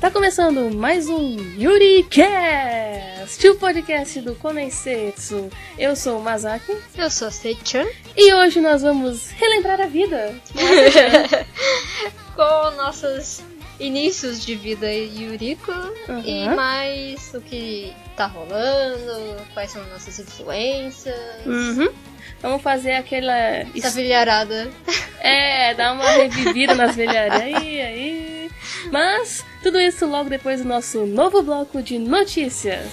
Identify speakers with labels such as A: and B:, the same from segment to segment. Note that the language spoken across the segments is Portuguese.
A: Tá começando mais um YuriCast, o podcast do Komensetsu. Eu sou o Masaki.
B: Eu sou a Seichan.
A: E hoje nós vamos relembrar a vida.
B: Com nossos inícios de vida Yuriko. E mais o que tá rolando, quais são as nossas influências.
A: Vamos fazer aquela...
B: Essa velharada.
A: Dar uma revivida nas velharias. Aí. Mas, tudo isso logo depois do nosso novo bloco de notícias.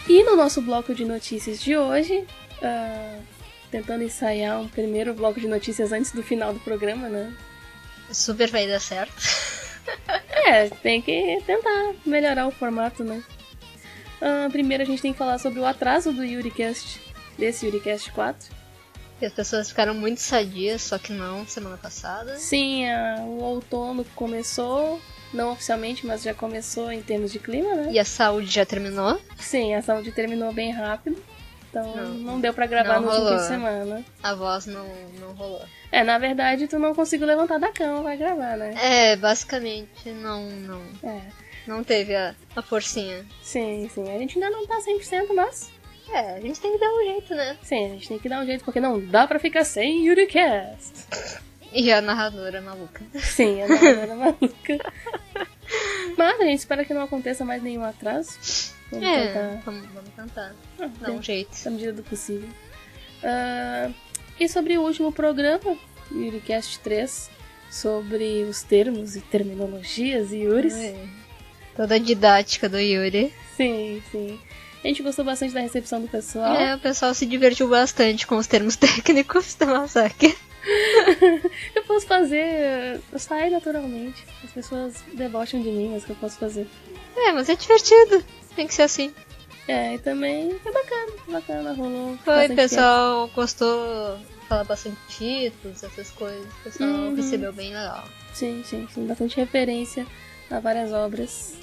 A: E no nosso bloco de notícias de hoje, tentando ensaiar um primeiro bloco de notícias antes do final do programa, né?
B: Super vai dar certo.
A: Tem que tentar melhorar o formato, né? Primeiro a gente tem que falar sobre o atraso do YuriCast, desse YuriCast 4.
B: E as pessoas ficaram muito sadias, só que não, semana passada.
A: Sim, o outono começou, não oficialmente, mas já começou em termos de clima, né?
B: E a saúde já terminou?
A: Sim, a saúde terminou bem rápido. Então não deu pra gravar no último fim de semana.
B: A voz não rolou.
A: Na verdade, tu não conseguiu levantar da cama pra gravar, né?
B: Basicamente não. Não teve a forcinha.
A: Sim. A gente ainda não tá 100%, mas...
B: a gente tem que dar um jeito, né?
A: Sim, a gente tem que dar um jeito, porque não dá pra ficar sem YuriCast.
B: E a narradora maluca.
A: Sim, a narradora maluca. Mas a gente espera que não aconteça mais nenhum atraso.
B: Vamos tentar dar um jeito.
A: Na medida do possível. E sobre o último programa, YuriCast 3, sobre os termos e terminologias e Yuris.
B: Toda a didática do Yuri.
A: Sim. A gente gostou bastante da recepção do pessoal.
B: O pessoal se divertiu bastante com os termos técnicos da Masaki.
A: Eu posso fazer, sai naturalmente. As pessoas debocham de mim, mas o que eu posso fazer?
B: Mas é divertido. Tem que ser assim.
A: E também é bacana, rolou.
B: Foi, o pessoal gostou, falar bastante títulos, essas coisas. O pessoal recebeu bem legal.
A: Sim, bastante referência a várias obras.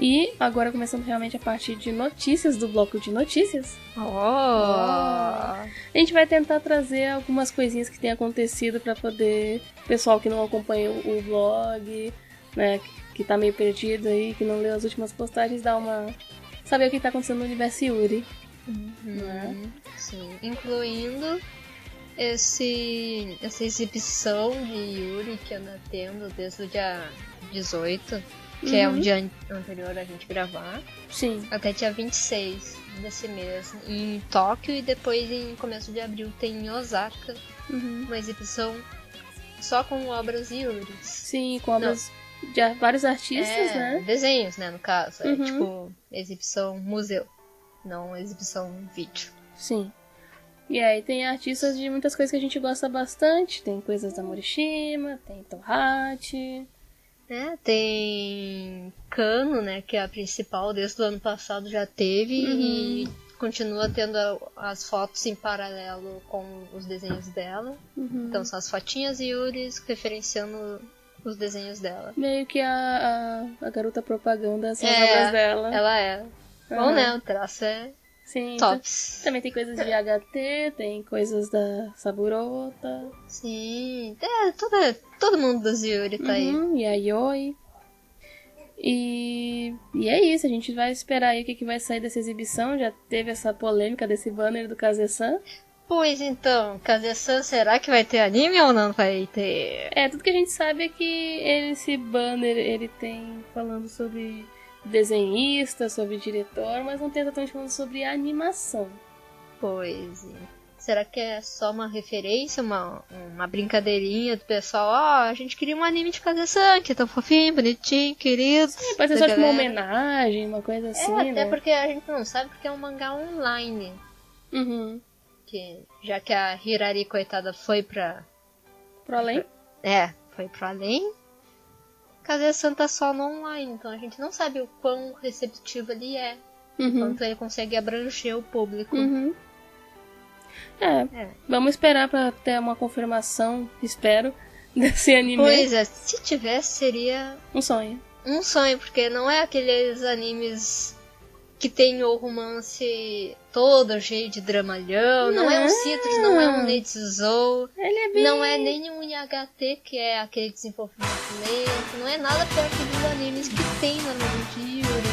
A: E agora começando realmente a partir de notícias, do bloco de notícias. A gente vai tentar trazer algumas coisinhas que tem acontecido pra poder, pessoal que não acompanha o blog, né, que tá meio perdido aí, que não leu as últimas postagens, saber o que tá acontecendo no universo Yuri.
B: Sim, incluindo essa exibição de Yuri que anda tendo desde o dia 18, que é um dia anterior a gente gravar.
A: Sim.
B: Até dia 26 desse mês em Tóquio, e depois em começo de abril tem em Osaka uma exibição só com obras Yuris.
A: Sim, com obras de vários artistas, né?
B: Desenhos, né, no caso. É tipo exibição museu, não exibição vídeo.
A: Sim. E aí tem artistas de muitas coisas que a gente gosta bastante. Tem coisas da Morishima, tem Tohachi.
B: Tem Kano, né, que é a principal, desde o ano passado já teve, e continua tendo as fotos em paralelo com os desenhos dela. Então são as fotinhas Yuris referenciando os desenhos dela.
A: Meio que a garota propaganda são as obras dela.
B: Ela é. Bom, né, o traço é tops.
A: Também tem coisas de HT, tem coisas da Saburota.
B: Sim, todo mundo dos Yuri tá aí.
A: E a Yoi. E é isso, a gente vai esperar aí o que vai sair dessa exibição. Já teve essa polêmica desse banner do Kaze-san.
B: Pois então, Kaze-san, será que vai ter anime ou não vai ter?
A: Tudo que a gente sabe é que esse banner, ele tem falando sobre desenhista, sobre diretor, mas não tem exatamente falando sobre animação.
B: Pois é. Será que é só uma referência, uma brincadeirinha do pessoal? A gente queria um anime de Kaze-san, que é tão fofinho, bonitinho, querido.
A: Pode ser só tipo uma homenagem, uma coisa assim,
B: até
A: né?
B: porque a gente não sabe, porque é um mangá online. Que, já que a Hirari, coitada, foi pro
A: além?
B: Foi pro além. Kaze-san tá só no online, então a gente não sabe o quão receptivo ele é. Quanto ele consegue abranger o público.
A: Vamos esperar pra ter uma confirmação, espero, desse anime.
B: Pois é, se tivesse seria
A: um sonho.
B: Um sonho, porque não é aqueles animes que tem o romance todo cheio de dramalhão. Não é um Citrus, não é um Netsuzo.
A: Ele é bem...
B: Não é nem um IHT, que é aquele desenvolvimento lento. Não é nada perto dos animes que tem normalmente Yuri.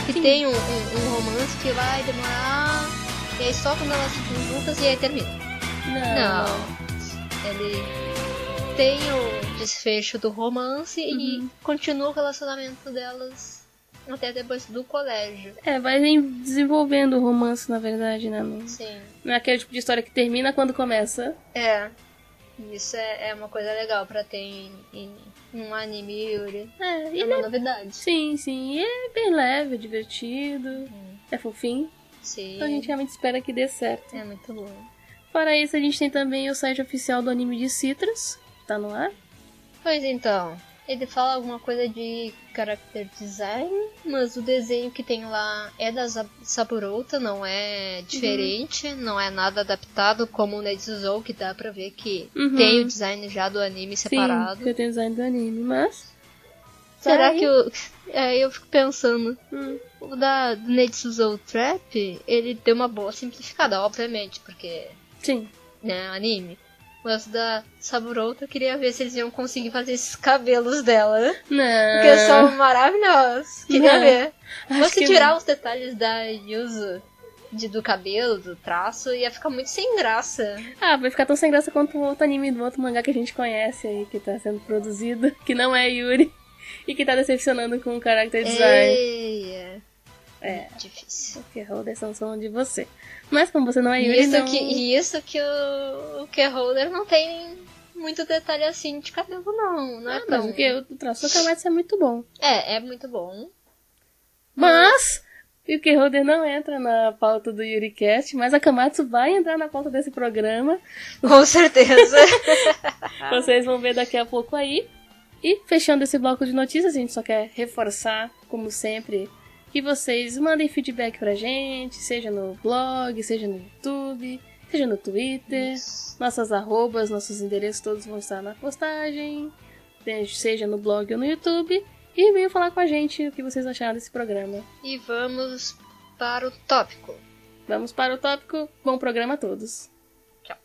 B: Que tem um romance que vai demorar. E aí só quando elas ficam juntas e aí termina. Não. Ele tem o desfecho do romance e continua o relacionamento delas até depois do colégio.
A: Vai desenvolvendo o romance, na verdade, né?
B: Sim.
A: Não é aquele tipo de história que termina quando começa.
B: Isso é uma coisa legal pra ter em um anime Yuri. É uma novidade.
A: Sim. E é bem leve, é divertido, é fofinho.
B: Sim.
A: Então a gente realmente espera que dê certo.
B: É muito bom.
A: Fora isso, a gente tem também o site oficial do anime de Citrus, que tá no ar.
B: Pois então, ele fala alguma coisa de character design, mas o desenho que tem lá é da Saburouta, não é diferente, não é nada adaptado como o Netsuzo, que dá pra ver que tem o design já do anime separado.
A: Sim, tem o design do anime, mas...
B: Será que eu fico pensando, o do Netsuzo Trap, ele deu uma boa simplificada, obviamente, porque...
A: Sim.
B: Né, anime. Mas da Saburouta eu queria ver se eles iam conseguir fazer esses cabelos dela.
A: Não.
B: Porque são maravilhosos. Queria ver. Se tirar
A: não.
B: os detalhes da Yuzu do cabelo, do traço, ia ficar muito sem graça.
A: Vai ficar tão sem graça quanto o outro anime do outro mangá que a gente conhece aí, que tá sendo produzido, que não é Yuri, e que tá decepcionando com o character design.
B: É difícil.
A: O Keyholder são de você. Mas como você não é Yuri,
B: Isso que o Keyholder não tem muito detalhe assim de cabelo, não é tão...
A: porque o traço do Kamatsu é muito bom.
B: É muito bom.
A: Mas o Keyholder não entra na pauta do YuriCast, mas a Kamatsu vai entrar na pauta desse programa.
B: Com certeza.
A: Vocês vão ver daqui a pouco aí. E fechando esse bloco de notícias, a gente só quer reforçar, como sempre, que vocês mandem feedback pra gente, seja no blog, seja no YouTube, seja no Twitter. Nossas arrobas, nossos endereços todos vão estar na postagem, seja no blog ou no YouTube. E venham falar com a gente o que vocês acharam desse programa.
B: E vamos para o tópico.
A: Vamos para o tópico. Bom programa a todos.
B: Tchau.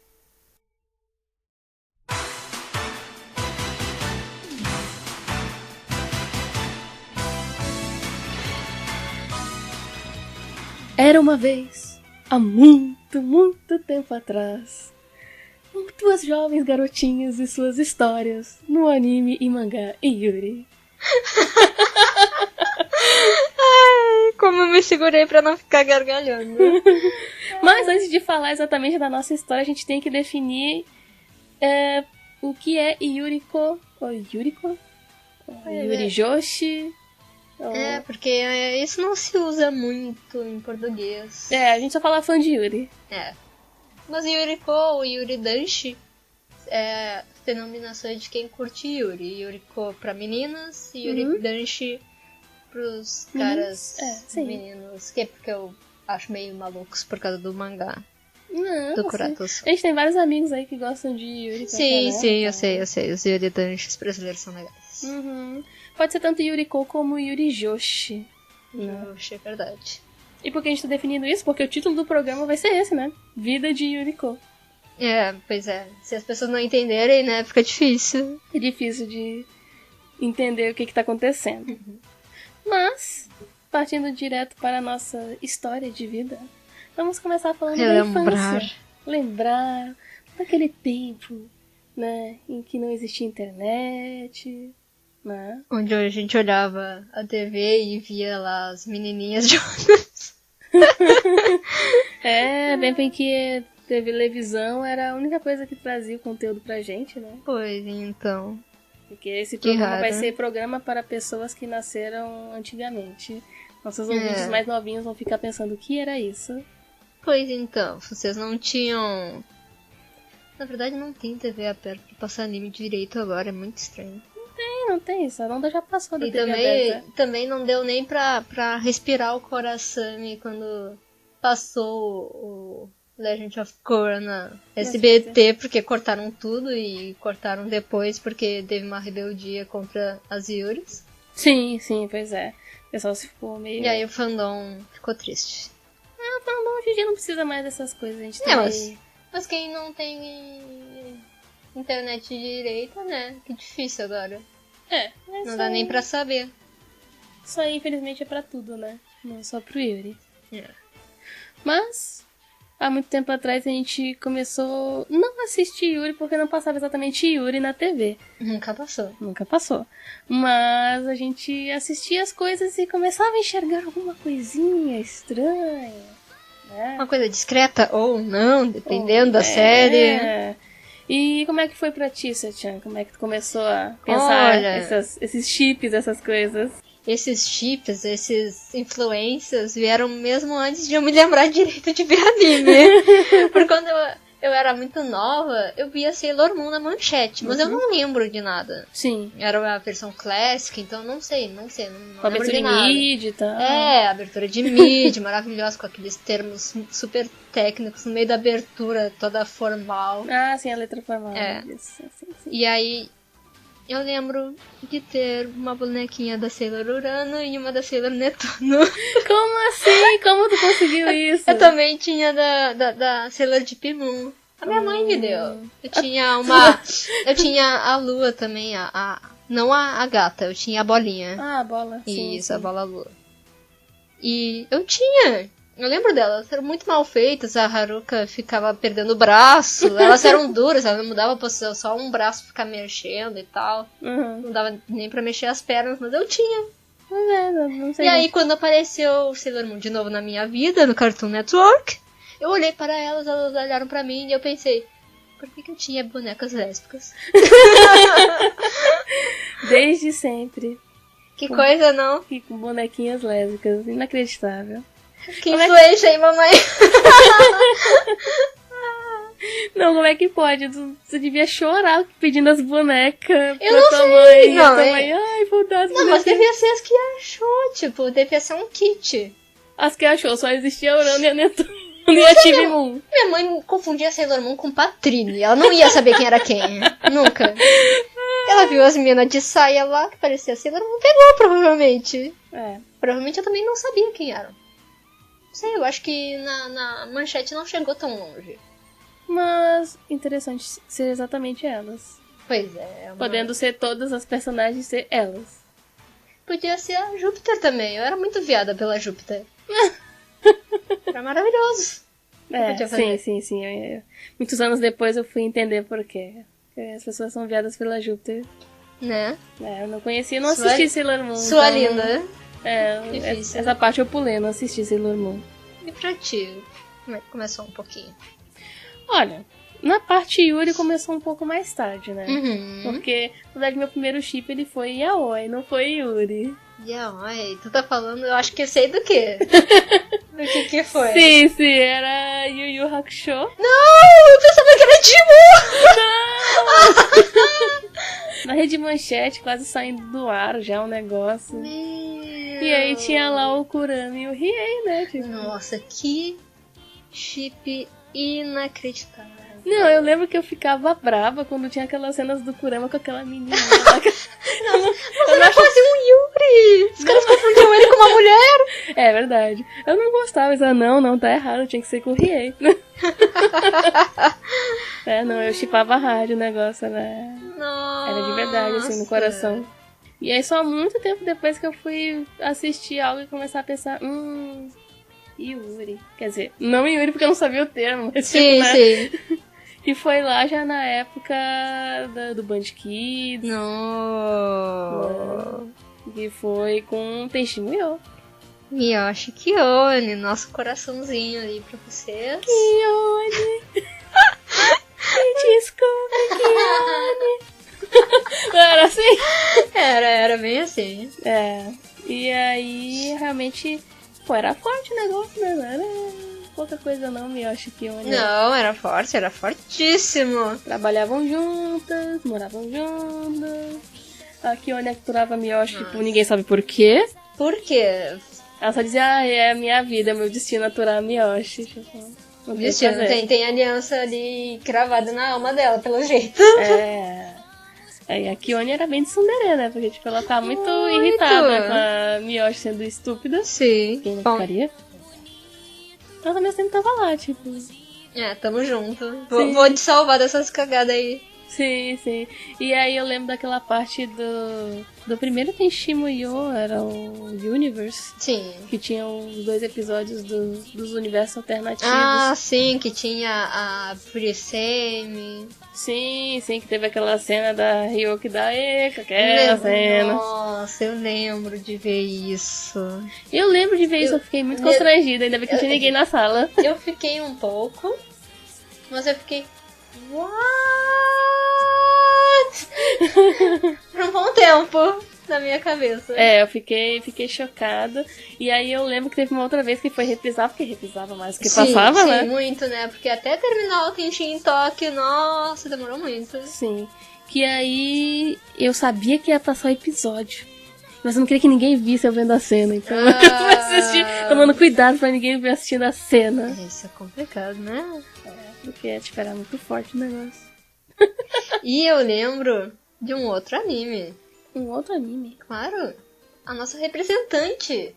A: Era uma vez, há muito, muito tempo atrás, duas jovens garotinhas e suas histórias no anime e mangá Yuri.
B: Ai, como eu me segurei pra não ficar gargalhando.
A: Mas antes de falar exatamente da nossa história, a gente tem que definir o que é Yuriko. Ou Yuriko? Ou Yuri Joshi.
B: Porque isso não se usa muito em português.
A: A gente só fala fã de Yuri.
B: Mas Yuriko ou Yuri Danshi é denominações de quem curte Yuri. Yuriko pra meninas e Yuri Danshi pros caras meninos. Que é porque eu acho meio malucos por causa do mangá.
A: Não,
B: do Kuratos.
A: A gente tem vários amigos aí que gostam de Yuri.
B: Sim, eu sei. Os Yuri Danshis brasileiros são legais.
A: Pode ser tanto Yuriko como Yuri Joshi.
B: Joshi, é verdade.
A: E por que a gente tá definindo isso? Porque o título do programa vai ser esse, né? Vida de Yuriko.
B: Pois é. Se as pessoas não entenderem, né, fica difícil.
A: É difícil de entender o que tá acontecendo. Mas, partindo direto para a nossa história de vida, vamos começar falando da infância. Lembrar daquele tempo, né, em que não existia internet, né?
B: Onde a gente olhava a TV e via lá as menininhas jogando.
A: Bem que televisão era a única coisa que trazia o conteúdo pra gente, né?
B: Pois, então.
A: Porque esse programa vai ser programa para pessoas que nasceram antigamente. Nossos ouvintes mais novinhos vão ficar pensando o que era isso.
B: Pois então, vocês não tinham... Na verdade não tem TV aberta pra passar anime direito agora, é muito estranho.
A: Não tem isso, a onda já passou da
B: e
A: TV aberta.
B: Também não deu nem pra respirar o coração quando passou o Legend of Korra na SBT, porque cortaram tudo e cortaram depois porque teve uma rebeldia contra as Yuris.
A: Sim, pois é. O pessoal se ficou meio...
B: E aí o fandom ficou triste.
A: O fandom hoje em dia não precisa mais dessas coisas. A gente tem...
B: Mas quem não tem internet direita, né? Que difícil agora. Não dá nem pra saber.
A: Isso aí, infelizmente, é pra tudo, né? Não só pro Yuri. Mas, há muito tempo atrás, a gente começou não a assistir Yuri, porque não passava exatamente Yuri na TV.
B: Nunca passou.
A: Mas a gente assistia as coisas e começava a enxergar alguma coisinha estranha. Né?
B: Uma coisa discreta ou não, dependendo da série.
A: E como é que foi pra ti, Setian? Como é que tu começou a pensar esses chips, essas coisas?
B: Esses chips, esses influências vieram mesmo antes de eu me lembrar direito de ver anime. Porque quando eu era muito nova, eu via Sailor Moon na manchete, mas eu não lembro de nada.
A: Sim.
B: Era a versão clássica, então não sei, não lembro de
A: nada. Abertura de mid e tal.
B: Abertura de mid, maravilhosa, com aqueles termos super técnicos no meio da abertura, toda formal.
A: Ah, sim, a letra formal.
B: Isso, sim. E aí, eu lembro de ter uma bonequinha da Sailor Urano e uma da Sailor Netuno.
A: Como assim? Como tu conseguiu isso?
B: Eu também tinha da Sailor Deep Moon. A minha mãe me deu. Eu tinha a Lua também, não a gata, eu tinha a bolinha.
A: Ah, a bola.
B: Isso, a bola Lua. E eu tinha. Eu lembro delas, eram muito mal feitas, a Haruka ficava perdendo o braço, elas eram duras, ela não mudava a posição, só um braço ficar mexendo e tal. Não dava nem pra mexer as pernas, mas eu tinha.
A: Não sei.
B: E aí quando apareceu o Sailor Moon de novo na minha vida, no Cartoon Network, eu olhei para elas olharam pra mim e eu pensei, por que eu tinha bonecas lésbicas?
A: Desde sempre.
B: Que coisa, não?
A: E com bonequinhas lésbicas, inacreditável.
B: Que influência, hein, mamãe?
A: Não, como é que pode? Tu devia chorar pedindo as bonecas
B: pra tua
A: mãe. Não, mãe, ai, vou dar as bonecas.
B: Não, mas devia ser as que achou, tipo, devia ser um kit.
A: As que achou, só existia a Urano e a Netuno e a Chibi Moon.
B: Minha mãe confundia Sailor Moon com Patrine, ela não ia saber quem era quem, nunca. Ela viu as meninas de saia lá, que parecia Sailor Moon, pegou, provavelmente. Provavelmente eu também não sabia quem eram. Não sei, eu acho que na manchete não chegou tão longe.
A: Mas interessante ser exatamente elas.
B: Pois é.
A: Podendo ser todas as personagens ser elas.
B: Podia ser a Júpiter também. Eu era muito viada pela Júpiter. Era maravilhoso.
A: Sim. Muitos anos depois eu fui entender por quê. Porque as pessoas são viadas pela Júpiter.
B: Né?
A: Eu não conhecia, não assisti Sailor Moon.
B: Sua então, linda.
A: Difícil. Essa parte eu pulei, não assisti Sailor Moon.
B: E pra ti? Como é que começou um pouquinho?
A: Olha, na parte Yuri começou um pouco mais tarde, né? Porque, na verdade, meu primeiro chip ele foi Yaoi, não foi Yuri.
B: Yaoi? Tu tá falando, eu acho que eu sei do quê? Do que foi?
A: Sim, era Yu Yu Hakusho.
B: Não, eu pensava que era Digimon!
A: Não! Na rede manchete, quase saindo do ar já o negócio. E aí tinha lá o Kurami e o Riei, né? Tipo.
B: Nossa, que chip inacreditável.
A: Não, eu lembro que eu ficava brava quando tinha aquelas cenas do Kurama com aquela menina lá.
B: Mas era quase um Yuri! Os caras confundiam ele com uma mulher!
A: É verdade. Eu não gostava, mas não, tá errado, tinha que ser com o Riei. Eu chipava rádio o negócio, né?
B: Nossa.
A: Era de verdade, assim, no coração. E aí só muito tempo depois que eu fui assistir algo e começar a pensar, Yuri. Quer dizer, não Yuri porque eu não sabia o termo, mas
B: sim, sim.
A: E foi lá já na época do Band Kids.
B: Não.
A: E foi com Tenchi Muyo.
B: Miyoshi Kione, nosso coraçãozinho ali pra vocês.
A: Kione. Desculpa, Kione. Não era assim?
B: Era bem assim.
A: E aí, realmente, era forte o negócio, né? Não era pouca coisa não, Miyoshi e Kione.
B: Não, era forte, era fortíssimo.
A: Trabalhavam juntas, moravam juntas. A Kione capturava a Miyoshi, tipo, ninguém sabe por quê.
B: Por quê?
A: Ela só dizia, é a minha vida, é meu destino aturar a Miyoshi. Tipo,
B: destino, tem aliança ali cravada na alma dela, pelo jeito.
A: Aí a Kione era bem de tsundere, né? Porque, tipo, ela tá muito irritada com a Miyoshi sendo estúpida.
B: Sim.
A: Quem não ficaria? Ela também sempre tava lá, tipo...
B: tamo junto. Vou te salvar dessas cagadas aí.
A: Sim, sim. E aí eu lembro daquela parte do primeiro Tenchi Muyo, era o Universe.
B: Sim.
A: Que tinha os 2 episódios dos universos alternativos.
B: Ah, sim, que tinha a Purisemi.
A: Sim, sim, que teve aquela cena da Ryoki da Eka, aquela cena.
B: Nossa, eu lembro de ver isso.
A: Eu lembro de ver isso, eu fiquei muito constrangida, ainda bem que não tinha ninguém na sala.
B: Eu fiquei um pouco, mas eu fiquei... What? Por um bom tempo na minha cabeça.
A: Eu fiquei chocada. E aí eu lembro que teve uma outra vez que foi reprisar, porque reprisava mais do que passava, né?
B: Sim, muito, né? Porque até terminar o Tenchi em Tóquio, nossa, demorou muito.
A: Sim. Que aí eu sabia que ia passar o episódio. Mas eu não queria que ninguém visse eu vendo a cena. Então eu comecei a assistir, tomando cuidado pra ninguém ver assistindo a cena.
B: Isso é complicado, né?
A: Porque, tipo, era muito forte o negócio.
B: E eu lembro de um outro anime.
A: Um outro anime?
B: Claro. A nossa representante.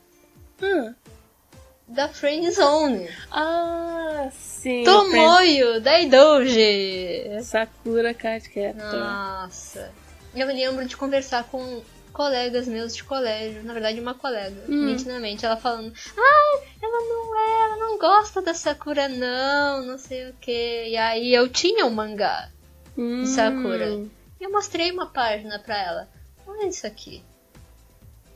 B: Da Friend Zone.
A: Ah, sim.
B: Tomoyo Daidouji.
A: Sakura Card Captor.
B: Nossa. Eu lembro de conversar com colegas meus de colégio. Na verdade, uma colega. Nitidamente. Ela falando... ela não gosta da Sakura não sei o que. E aí eu tinha um mangá de Sakura. E eu mostrei uma página pra ela. Olha isso aqui.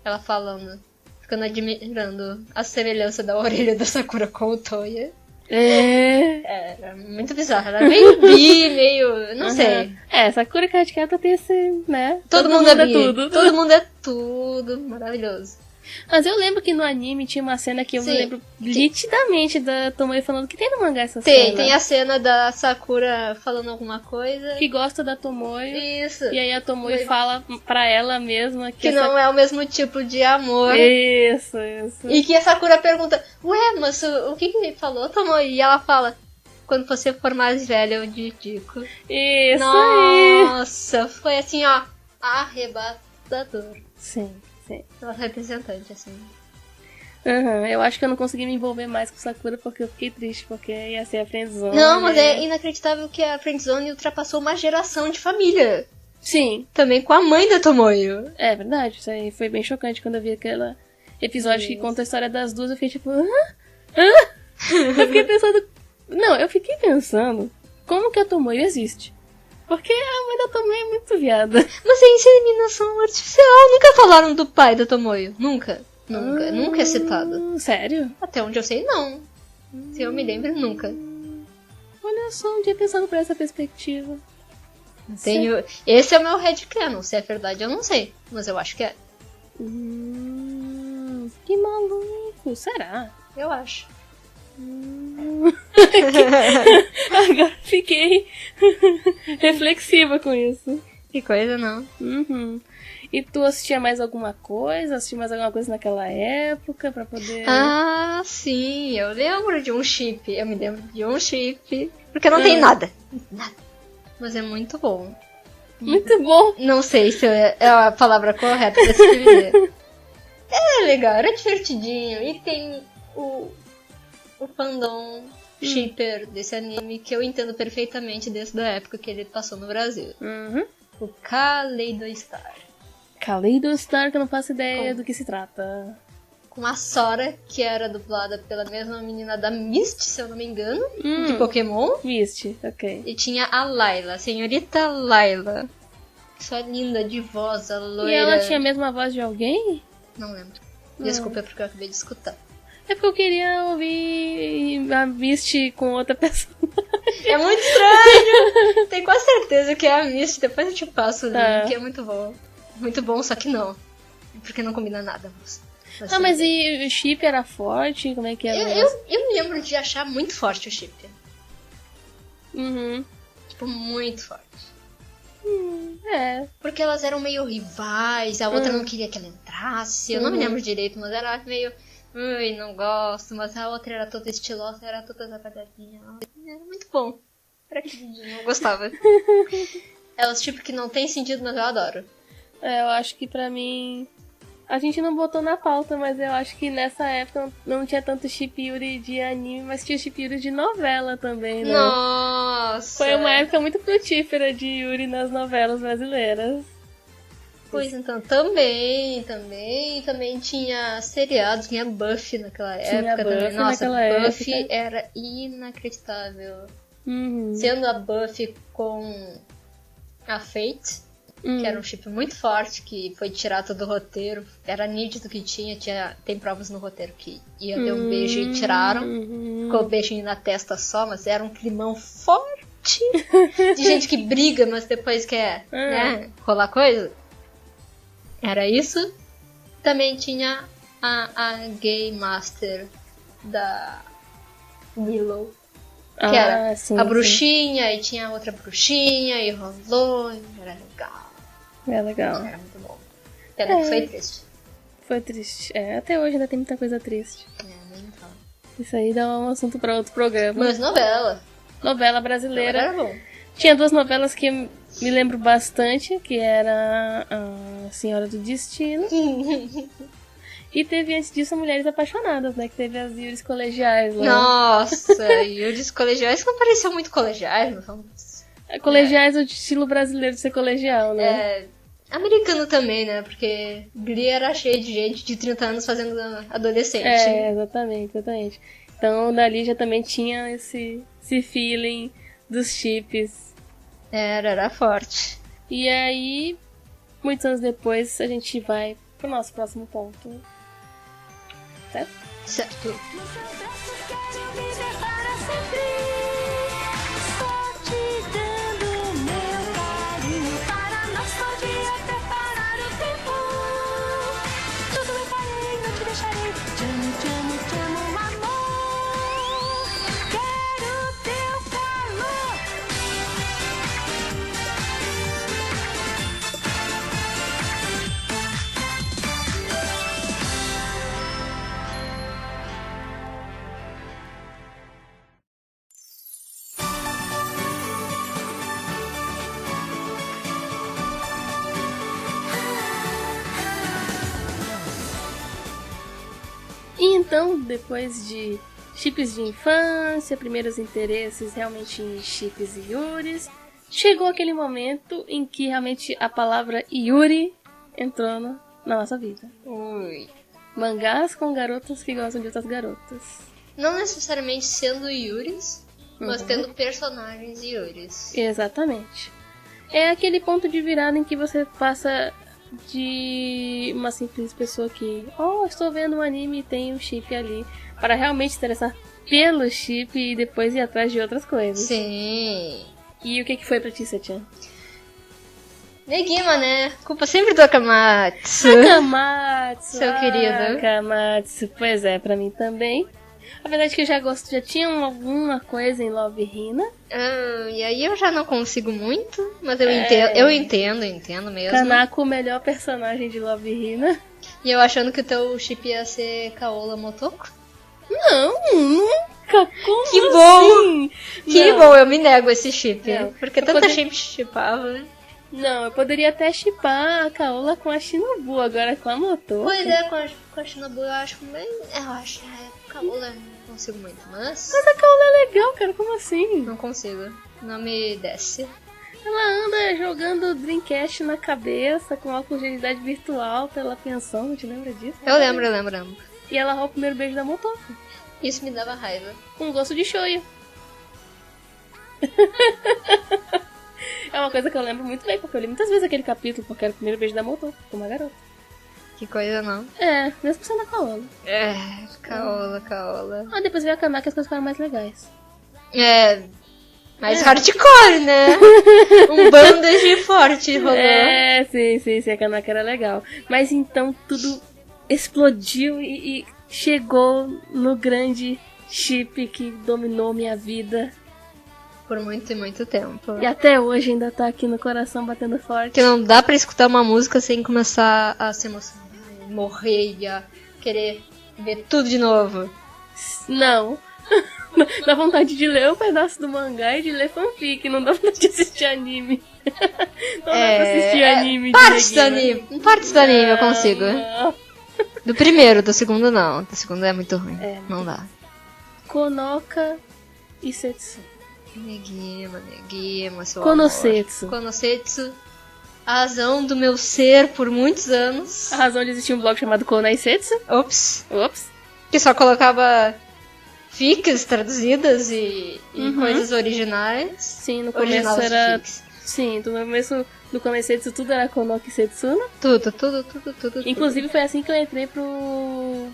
B: Ela falando, ficando admirando a semelhança da orelha da Sakura com o Toya. Era muito bizarro. Era meio bi, meio... não sei.
A: Sakura Card Captor tem esse, né?
B: Todo mundo é tudo. Todo mundo é tudo. Maravilhoso.
A: Mas eu lembro que no anime tinha uma cena que eu lembro nitidamente da Tomoe falando que tem no mangá essa cena.
B: Tem a cena da Sakura falando alguma coisa.
A: Que gosta da Tomoe.
B: Isso.
A: E aí a Tomoe fala pra ela mesma
B: que não é o mesmo tipo de amor.
A: Isso.
B: E que a Sakura pergunta, ué, mas o que falou, Tomoe? E ela fala, quando você for mais velha eu te digo.
A: Isso.
B: Nossa, foi assim, ó, arrebatador.
A: Sim.
B: Nossa representante, assim.
A: Eu acho que eu não consegui me envolver mais com Sakura porque eu fiquei triste, porque ia ser a friendzone.
B: Não, mas é inacreditável que a friendzone ultrapassou uma geração de família.
A: Sim.
B: Também com a mãe da Tomoyo.
A: É verdade, isso aí foi bem chocante quando eu vi aquele episódio que conta a história das duas. Eu fiquei tipo... Eu fiquei pensando como que a Tomoyo existe. Porque a mãe da Tomoyo é muito viada.
B: Mas é inseminação artificial. Nunca falaram do pai da Tomoyo. Nunca é citado.
A: Sério?
B: Até onde eu sei, não. Se eu me lembro, nunca.
A: Olha só, um dia pensando por essa perspectiva.
B: Esse é o meu headcanon. Se é verdade, eu não sei. Mas eu acho que é.
A: Que maluco. Será?
B: Eu acho.
A: Agora fiquei reflexiva com isso.
B: Que coisa, não?
A: E tu assistia mais alguma coisa? Assistia mais alguma coisa naquela época pra poder...
B: Ah, sim, eu lembro de um chip. Eu me lembro de um chip. Porque não tem nada. Mas é muito bom.
A: Muito bom.
B: Não sei se é a palavra correta pra se dizer. Era legal, era divertidinho. E tem o fandom shipper desse anime que eu entendo perfeitamente desde a época que ele passou no Brasil. O Kaleidostar.
A: Kaleidostar, que eu não faço ideia do que se trata.
B: Com a Sora, que era dublada pela mesma menina da Misty, se eu não me engano, de Pokémon.
A: Misty, ok.
B: E tinha a Layla, a senhorita Layla. Só linda, de voz, a loira.
A: E ela tinha a mesma voz de alguém?
B: Não lembro. Desculpa, é porque eu acabei de escutar.
A: É porque eu queria ouvir a Misty com outra pessoa.
B: É muito estranho! Tenho quase certeza que é a Misty. Depois eu te passo o link, é muito bom. Muito bom, só que não. Porque não combina nada, moça.
A: Mas e o chip era forte? Como é que era?
B: Eu me lembro de achar muito forte o chip. Tipo, muito forte. Porque elas eram meio rivais, a outra não queria que ela entrasse. Eu não me lembro direito, mas era meio... Ui, não gosto, mas a outra era toda estilosa, era toda zapadinha. Era muito bom. Era queridinho, eu gostava. É os tipos que não tem sentido, mas eu adoro.
A: Eu acho que pra mim... A gente não botou na pauta, mas eu acho que nessa época não tinha tanto chip Yuri de anime, mas tinha chip Yuri de novela também, né?
B: Nossa!
A: Foi uma época muito frutífera de Yuri nas novelas brasileiras.
B: Pois então, também tinha seriados, tinha Buffy naquela época também. Nossa, Buffy era inacreditável. Sendo a Buffy com a Fate, que era um chip muito forte, que foi tirado do roteiro. Era nítido que tem provas no roteiro que ia ter um beijo e tiraram. Ficou o beijinho na testa só, mas era um climão forte. De gente que briga, mas depois quer né, rolar coisa. Era isso. Também tinha a Gay Master da Willow. Que era a bruxinha, e tinha outra bruxinha, e rolou, e era legal.
A: É legal.
B: Era muito bom. Pena que foi triste.
A: Foi triste. Até hoje ainda tem muita coisa triste.
B: Nem fala.
A: Isso aí dá um assunto pra outro programa.
B: Mas novela.
A: Novela brasileira.
B: Era bom.
A: Tinha 2 novelas que me lembro bastante, que era a Senhora do Destino. E teve antes disso Mulheres Apaixonadas, né? Que teve as Yuris colegiais lá.
B: Nossa, Yuris colegiais que não pareciam muito colegiais, não são...
A: Colegiais, o estilo brasileiro de ser colegial, né?
B: Americano também, né? Porque Glee era cheio de gente de 30 anos fazendo adolescente.
A: Exatamente. Então dali já também tinha esse feeling dos chips.
B: Era forte.
A: E aí, muitos anos depois, a gente vai pro nosso próximo ponto.
B: Certo.
A: Então, depois de chips de infância, primeiros interesses realmente em chips e Yuris, chegou aquele momento em que realmente a palavra Yuri entrou na nossa vida.
B: Ui.
A: Mangás com garotas que gostam de outras garotas.
B: Não necessariamente sendo Yuris, mas tendo personagens Yuris.
A: Exatamente. É aquele ponto de virada em que você passa de uma simples pessoa que estou vendo um anime e tem um chip ali, para realmente se interessar pelo chip e depois ir atrás de outras coisas.
B: Sim.
A: E o que foi pra ti, Setian?
B: Negima, né? Culpa sempre do Akamatsu.
A: Akamatsu,
B: seu querido.
A: Akamatsu, pois é, pra mim também. A verdade é que eu já tinha alguma coisa em Love Hina.
B: E aí eu já não consigo muito, mas eu entendo mesmo.
A: Kanako, o melhor personagem de Love Hina.
B: E eu achando que o teu chip ia ser Kaola Motoko?
A: Não, nunca. Como
B: que bom!
A: Assim?
B: Que bom, eu me nego esse chip.
A: Não.
B: Porque tanta gente chipava, né?
A: Não, eu poderia até chipar a Kaola com a Shinobu, agora com a Motoko.
B: Pois é, com a Shinobu eu acho bem... Eu acho que a Kaola não consigo muito, mas
A: a Kaola é legal, cara, como assim?
B: Não consigo, não me desce.
A: Ela anda jogando Dreamcast na cabeça com óculos de realidade virtual pela pensão, te lembra disso?
B: Eu lembro.
A: E ela rouba o primeiro beijo da Motoko.
B: Isso me dava raiva.
A: Com gosto de shoyu. É uma coisa que eu lembro muito bem, porque eu li muitas vezes aquele capítulo, porque era o primeiro beijo da Motoko com uma garota.
B: Que coisa, não?
A: Mesmo sendo a Kaola.
B: Caola.
A: Depois veio a Kanako e as coisas ficaram mais legais.
B: Mais hardcore, né? Um bandage forte rolou.
A: Sim, a Kanako era legal. Mas então tudo explodiu e chegou no grande chip que dominou minha vida.
B: Por muito e muito tempo.
A: E até hoje ainda tá aqui no coração batendo forte.
B: Que não dá pra escutar uma música sem começar a se emocionar, morrer e a querer ver tudo de novo.
A: Não. Dá vontade de ler um pedaço do mangá e de ler fanfic, não dá vontade de assistir anime. Não dá pra assistir anime
B: partes do anime. Partes do anime eu consigo. Do primeiro, do segundo não. Do segundo é muito ruim. Não dá.
A: Konoka e Setsu.
B: Negima, seu
A: Konosetsu.
B: Amor. Konosetsu. A razão do meu ser por muitos anos.
A: A razão de existir um blog chamado Konaisetsu.
B: Ops.
A: Que
B: só colocava fics traduzidas e coisas originais.
A: Sim, no começo era... Sim, no começo do Konaisetsu tudo era Konoka e Setsuna.
B: Tudo.
A: Inclusive foi assim que eu entrei pro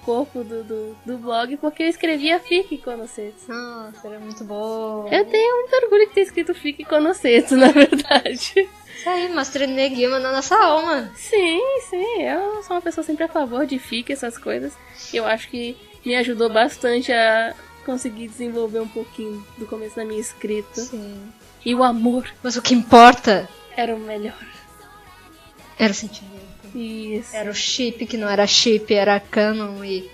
A: corpo do blog, porque eu escrevia fic Konosetsu.
B: Nossa, era muito bom.
A: Eu tenho muito orgulho de ter escrito fic Konosetsu, na verdade.
B: Isso aí, mostrando Negima na nossa alma.
A: Sim, eu sou uma pessoa sempre a favor de fic, essas coisas. Eu acho que me ajudou bastante a conseguir desenvolver um pouquinho do começo da minha escrita.
B: Sim.
A: E o amor.
B: Mas o que importa
A: era o melhor.
B: Era o sentimento.
A: Isso.
B: Era o chip que não era chip, era canon e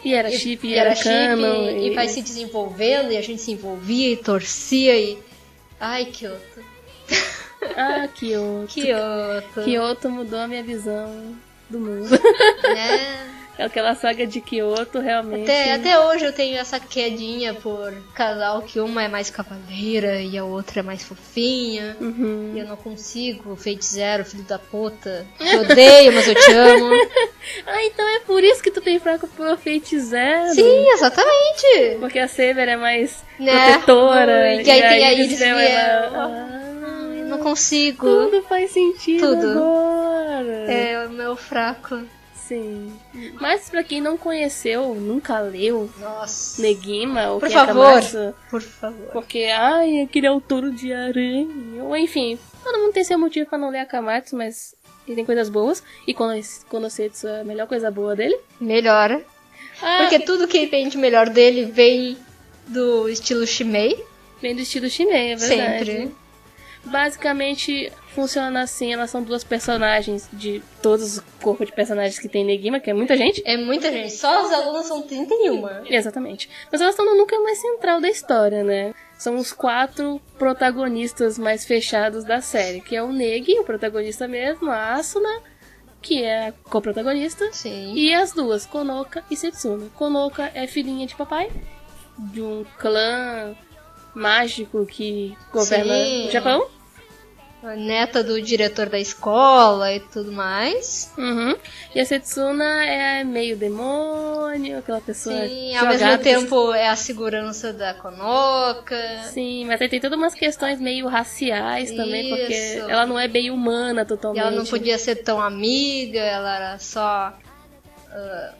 A: era chip, e era canon.
B: E vai se desenvolvendo e a gente se envolvia e torcia e... Ai, Kyoto.
A: Kyoto. Kyoto mudou a minha visão do mundo. Aquela saga de Kyoto, realmente...
B: Até hoje eu tenho essa quedinha por casal que uma é mais cavaleira e a outra é mais fofinha. E eu não consigo, Fate Zero, filho da puta. Te odeio, mas eu te amo.
A: Então é por isso que tu tem fraco por Fate Zero?
B: Sim, exatamente.
A: Porque a Saber é mais protetora.
B: E aí tem a Iris
A: eu
B: não consigo.
A: Tudo faz sentido agora.
B: É o meu fraco.
A: Sim. Mas pra quem não conheceu, nunca leu Negima ou
B: por
A: favor.
B: Por favor.
A: Porque, aquele autor de aranha. Ou enfim, todo mundo tem seu motivo pra não ler Akamatsu, mas ele tem coisas boas. E Konosetsu é a melhor coisa boa dele.
B: Melhor. Porque tudo que vem de melhor dele vem do estilo Shimei.
A: Vem do estilo Shimei, é verdade.
B: Sempre.
A: Basicamente funciona assim, elas são duas personagens de todos os corpos de personagens que tem Negima, que é muita gente.
B: É muita gente, só as alunas são 31.
A: Exatamente. Mas elas estão no núcleo mais central da história, né? São os 4 protagonistas mais fechados da série, que é o Negi, o protagonista mesmo, a Asuna, que é a co-protagonista, e as duas, Konoka e Setsuna. Konoka é filhinha de papai, de um clã mágico que governa o Japão.
B: A neta do diretor da escola e tudo mais.
A: E a Setsuna é meio demônio, aquela pessoa
B: ao mesmo tempo é a segurança da Konoka.
A: Sim, mas aí tem todas umas questões meio raciais também, porque ela não é bem humana totalmente.
B: E ela não podia ser tão amiga, ela era só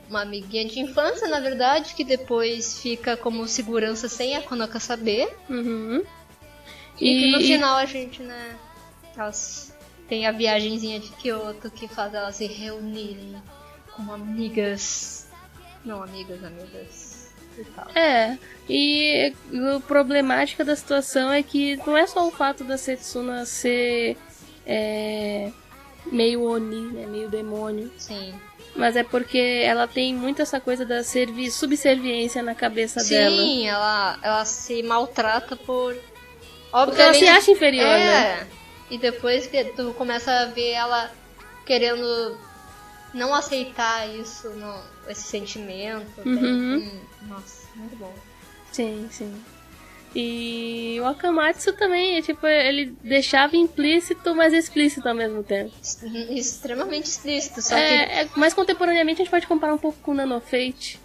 B: uma amiguinha de infância, na verdade, que depois fica como segurança sem a Konoka saber. E que no final a gente, né... Elas têm a viagenzinha de Kyoto que faz elas se reunirem como amigas. Não amigas e tal.
A: E a problemática da situação é que não é só o fato da Setsuna ser meio Oni, né, meio demônio.
B: Sim.
A: Mas é porque ela tem muito essa coisa da subserviência na cabeça dela.
B: Sim, ela se maltrata por...
A: Porque ela se acha inferior, né?
B: E depois que tu começa a ver ela querendo não aceitar isso, esse sentimento. Nossa, muito bom.
A: Sim. E o Akamatsu também, ele deixava implícito, mas explícito ao mesmo tempo.
B: Extremamente explícito, só
A: que... mais contemporaneamente a gente pode comparar um pouco com o Nanofate.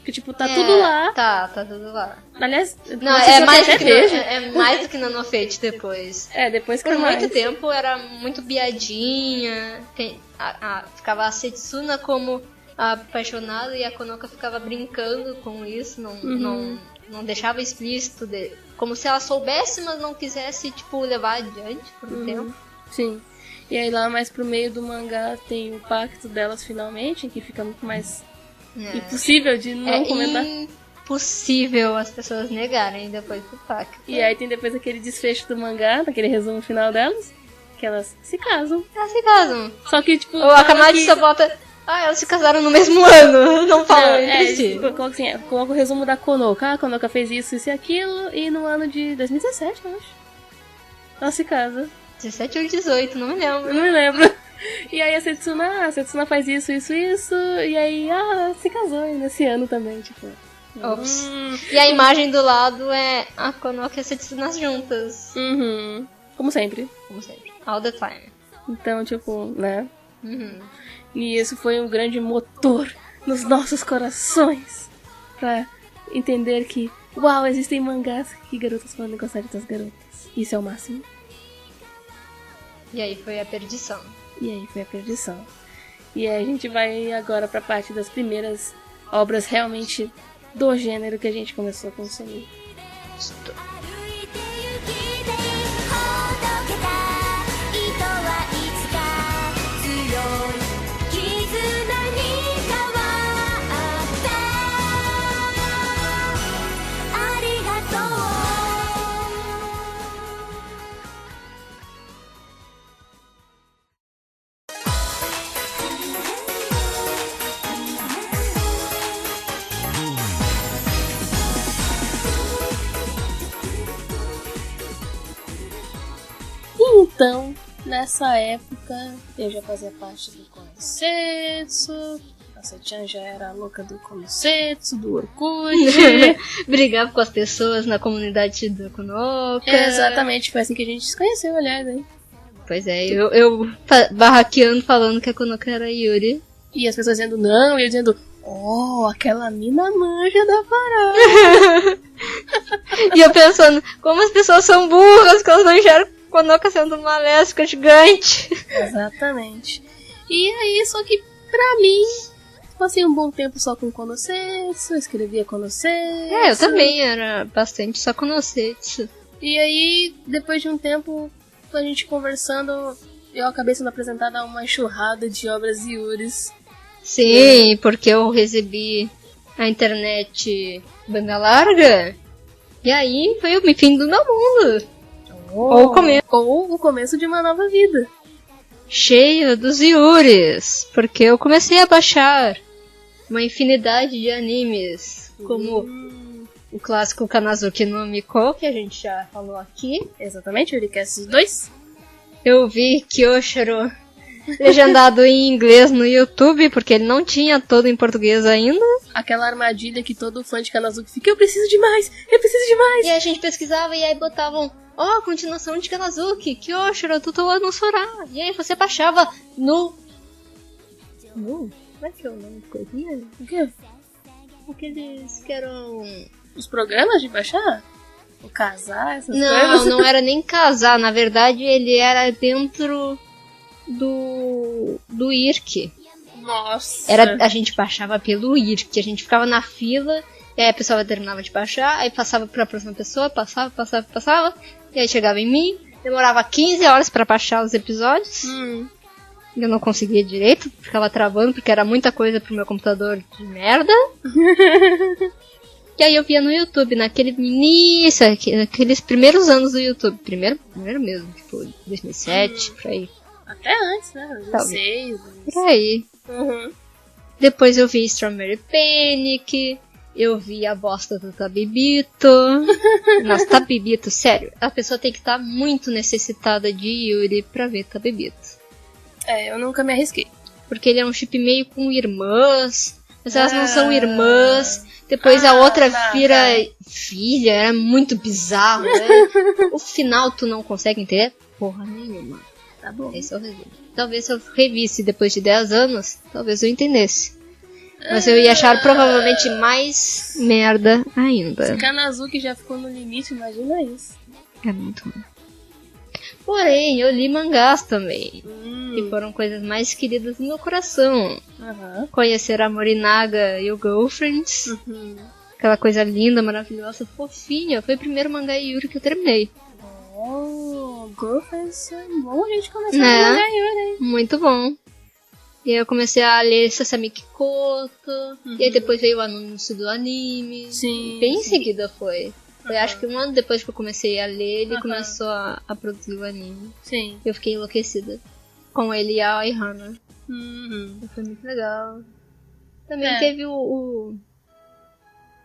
A: Que, tipo, tá tudo lá.
B: Tá tudo lá.
A: Aliás,
B: não, é mais do que Nanofate depois.
A: Depois que
B: por muito tempo era muito biadinha. Ficava a Setsuna como a apaixonada e a Konoka ficava brincando com isso. Não deixava explícito. Como se ela soubesse, mas não quisesse, tipo, levar adiante por um tempo.
A: Sim. E aí lá mais pro meio do mangá tem o pacto delas finalmente, em que fica muito mais... impossível de não comentar.
B: Impossível as pessoas negarem depois do pacto.
A: E aí tem depois aquele desfecho do mangá, daquele resumo final delas, que elas se casam.
B: Elas se casam.
A: Só que, tipo...
B: O Akamaji só bota... elas se casaram no mesmo ano. Não falam entre si.
A: Coloca o resumo da Konoka. A Konoka fez isso e aquilo, e no ano de 2017, eu acho. ela se casa.
B: 17 ou 18, não me lembro.
A: Não me lembro. E aí a Setsuna faz isso, e aí, se casou nesse ano também, tipo...
B: E a imagem do lado é a Konoka e a Setsuna juntas.
A: Uhum. Como sempre.
B: All the time.
A: Então, tipo, né? E isso foi um grande motor nos nossos corações pra entender que, uau, existem mangás que garotas podem gostar de outras garotas. Isso é o máximo.
B: E aí foi a perdição.
A: E aí a gente vai agora pra parte das primeiras obras realmente do gênero que a gente começou a consumir. Então, nessa época, eu já fazia parte do Konosetsu, a Sechan já era a louca do Konosetsu, do Orkut.
B: Brigava com as pessoas na comunidade do Konoka.
A: Exatamente, foi assim que a gente se conheceu, aliás, hein?
B: Pois é, eu barraqueando falando que a Konoka era Yuri.
A: E as pessoas dizendo não, e eu dizendo, aquela mina manja da parada.
B: E eu pensando, como as pessoas são burras, que elas não enxergam Konoka sendo uma lésbica gigante.
A: Exatamente. E aí, só que pra mim, passei um bom tempo só com Konosetsu, escrevia Konosetsu.
B: Eu também era bastante só Konosetsu.
A: E aí, depois de um tempo, a gente conversando, eu acabei sendo apresentada a uma enxurrada de obras Yuris.
B: Sim, porque eu recebi a internet banda larga, e aí foi o fim do meu mundo. Ou
A: o começo de uma nova vida.
B: Cheio dos Yuris, porque eu comecei a baixar uma infinidade de animes, como o clássico Kanazuki no Miko, que a gente já falou aqui.
A: Exatamente, Yuricast 2.
B: Eu vi Kyoshiro legendado em inglês no YouTube, porque ele não tinha todo em português ainda.
A: Aquela armadilha que todo fã de Kanazuki fica, eu preciso de mais.
B: E aí a gente pesquisava e aí botavam, continuação de Kanazuki, Kyoshiro, Tutowa no Sora. E aí você baixava no... Como é que é o nome de coisinha?
A: O quê?
B: Aqueles que eram...
A: Os programas de baixar? O casar, essas
B: coisas?
A: coisas?
B: Não era nem casar, na verdade ele era dentro do IRC.
A: Nossa!
B: A gente baixava pelo IRC, a gente ficava na fila, e aí a pessoa terminava de baixar, aí passava pra próxima pessoa, passava, e aí chegava em mim, demorava 15 horas pra baixar os episódios. Eu não conseguia direito, ficava travando, porque era muita coisa pro meu computador de merda. E aí eu via no YouTube, naquele início, aqueles primeiros anos do YouTube. Primeiro mesmo, tipo, 2007, por aí.
A: Até antes, né? 2006.
B: Por aí. Depois eu vi Strawberry Panic, eu vi a bosta do Tabibito. Nossa, Tabibito, sério, a pessoa tem que estar muito necessitada de Yuri pra ver Tabibito.
A: Eu nunca me arrisquei.
B: Porque ele é um chip meio com irmãs, mas elas não são irmãs. Depois a outra vira filha, era muito bizarro, né? O final tu não consegue entender porra nenhuma.
A: Tá bom.
B: Esse é o resumo. Talvez se eu revisse depois de 10 anos, talvez eu entendesse. Mas eu ia achar provavelmente mais merda ainda.
A: Se Kanazuki já ficou no limite, imagina isso.
B: É muito ruim. Porém, eu li mangás também. Que foram coisas mais queridas do meu coração. Conhecer a Morinaga e o Girlfriends. Aquela coisa linda, maravilhosa, fofinha. Foi o primeiro mangá Yuri que eu terminei.
A: Girlfriends é bom a gente começar a ler mangá Yuri.
B: Muito bom. E aí eu comecei a ler Sasami Kikoto. E aí depois veio o anúncio do anime.
A: Sim.
B: Bem em seguida foi. Foi acho que um ano depois que eu comecei a ler, ele começou a produzir o anime.
A: Sim.
B: Eu fiquei enlouquecida com ele e a Aihana. Foi muito legal. Também teve o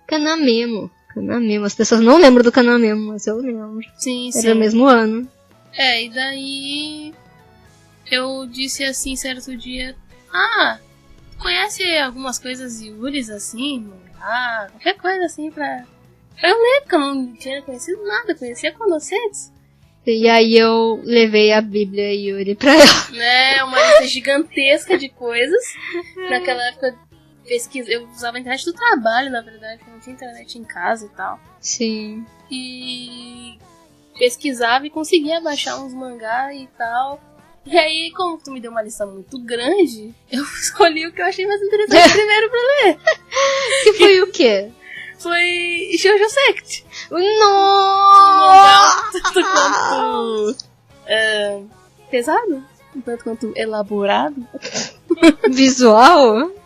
B: Kanamemo. As pessoas não lembram do Kanamemo, mas eu lembro.
A: Sim.
B: Era o mesmo ano.
A: E daí eu disse assim certo dia, conhece algumas coisas Yuris assim? Qualquer coisa assim pra eu ler, porque eu não tinha conhecido nada, conhecia Condorcets.
B: E aí eu levei a Bíblia Yuri pra ela.
A: Uma lista gigantesca de coisas. Naquela época eu usava a internet do trabalho, na verdade, porque não tinha internet em casa e tal.
B: Sim.
A: E pesquisava e conseguia baixar uns mangá e tal. E aí, como tu me deu uma lista muito grande, eu escolhi o que eu achei mais interessante primeiro pra ler.
B: Que foi o quê?
A: Foi Shoujo Sect.
B: Nossa!
A: Tanto quanto pesado, tanto quanto elaborado.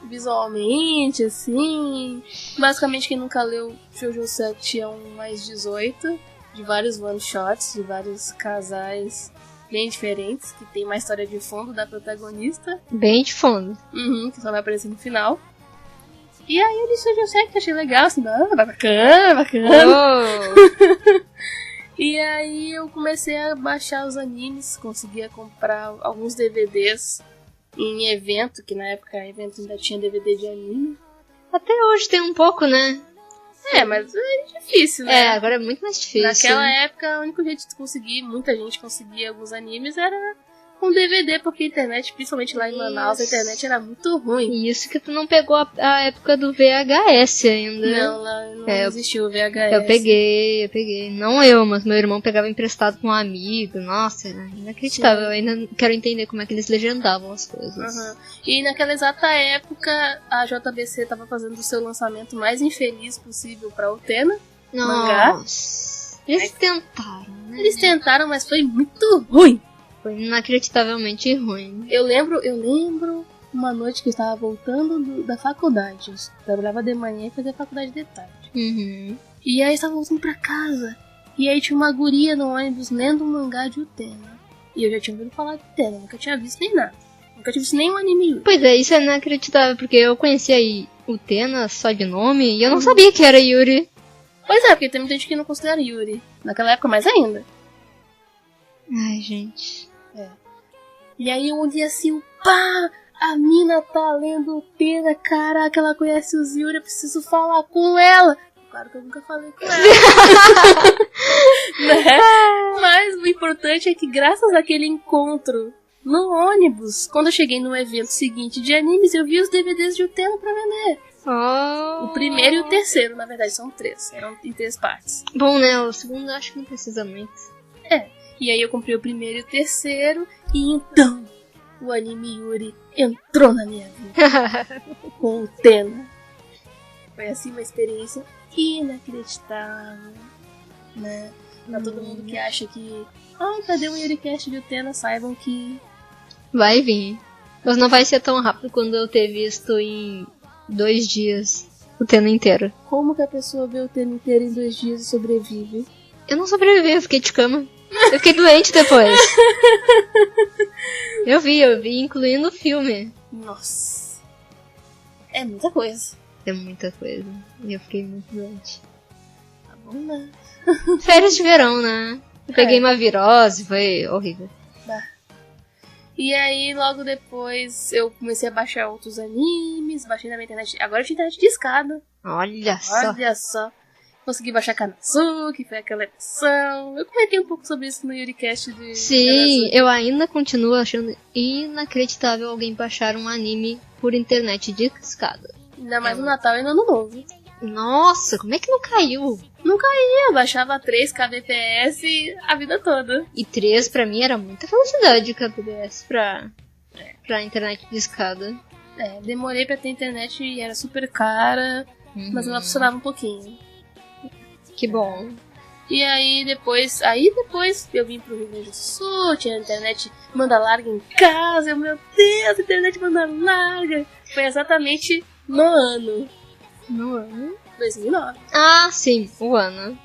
A: Visualmente, assim. Basicamente, quem nunca leu Shoujo Sect é um mais 18, de vários one-shots, de vários casais bem diferentes, que tem uma história de fundo da protagonista.
B: Bem de fundo.
A: Que só vai aparecer no final. E aí eu disse, eu sei que achei legal, assim, bacana.
B: Oh.
A: E aí eu comecei a baixar os animes, conseguia comprar alguns DVDs em evento, que na época evento ainda tinha DVD de anime.
B: Até hoje tem um pouco, né?
A: Mas é difícil, né?
B: Agora é muito mais difícil.
A: Naquela época, o único jeito de conseguir, muita gente conseguia alguns animes, era com DVD, porque a internet, principalmente lá em Manaus, a internet era muito ruim.
B: E isso que tu não pegou a época do VHS ainda.
A: Não, lá não existiu o VHS.
B: Eu peguei. Não eu, mas meu irmão pegava emprestado com um amigo. Nossa, era inacreditável. Eu ainda quero entender como é que eles legendavam as coisas.
A: E naquela exata época, a JBC estava fazendo o seu lançamento mais infeliz possível pra Utena. Mangá.
B: Eles tentaram, né?
A: Eles tentaram, mas foi muito ruim.
B: Foi inacreditavelmente ruim.
A: Eu lembro uma noite que eu estava voltando da faculdade. Eu trabalhava de manhã e fazia faculdade de tarde. E aí eu estava voltando pra casa. E aí tinha uma guria no ônibus lendo um mangá de Utena. E eu já tinha ouvido falar de Utena, nunca tinha visto nem nada. Nunca tinha visto nenhum anime.
B: Pois é, isso é inacreditável, porque eu conhecia aí Utena só de nome e eu não sabia que era Yuri.
A: Pois é, porque tem muita gente que não considera Yuri. Naquela época mais ainda.
B: Ai, gente.
A: E aí eu olhei assim, a mina tá lendo Utena, caraca, ela conhece os Yuri, eu preciso falar com ela. Claro que eu nunca falei com ela. Né? Mas o importante é que graças àquele encontro no ônibus, quando eu cheguei no evento seguinte de animes, eu vi os DVDs de Utena pra vender. O primeiro e o terceiro, na verdade, são 3. Eram em 3 partes.
B: Bom, né? O segundo eu acho que não precisa muito.
A: E aí eu comprei o primeiro e o terceiro, e então o anime Yuri entrou na minha vida. Com o Utena. Foi assim uma experiência inacreditável, né? Pra todo mundo que acha que cadê um Yuricast de Utena, saibam que
B: vai vir. Mas não vai ser tão rápido quando eu ter visto em 2 dias o Utena inteiro.
A: Como que a pessoa vê o Utena inteiro em 2 dias e sobrevive?
B: Eu não sobrevivi, eu fiquei de cama. Eu fiquei doente depois. Eu vi, incluindo o filme.
A: Nossa. É muita coisa.
B: É muita coisa. E eu fiquei muito doente.
A: Tá bom, né?
B: Férias de verão, né? Eu peguei uma virose, foi horrível.
A: E aí, logo depois, eu comecei a baixar outros animes, baixei na minha internet. Agora eu tinha internet de escada.
B: Olha só.
A: Consegui baixar Kanazuki, foi aquela edição. Eu comentei um pouco sobre isso no Yuricast de
B: Sim,
A: Kanazuki.
B: Eu ainda continuo achando inacreditável alguém baixar um anime por internet de escada.
A: Ainda mais no Natal e no Ano Novo.
B: Nossa, como é que não caiu?
A: Não caía, baixava 3 kbps a vida toda.
B: E 3 pra mim era muita velocidade kbps pra internet de escada.
A: Demorei pra ter internet e era super cara, mas ela funcionava um pouquinho.
B: Que bom.
A: E aí depois eu vim pro Rio Grande do Sul, tinha internet banda larga em casa, meu Deus, internet banda larga. Foi exatamente no ano 2009.
B: Ah, sim, o ano.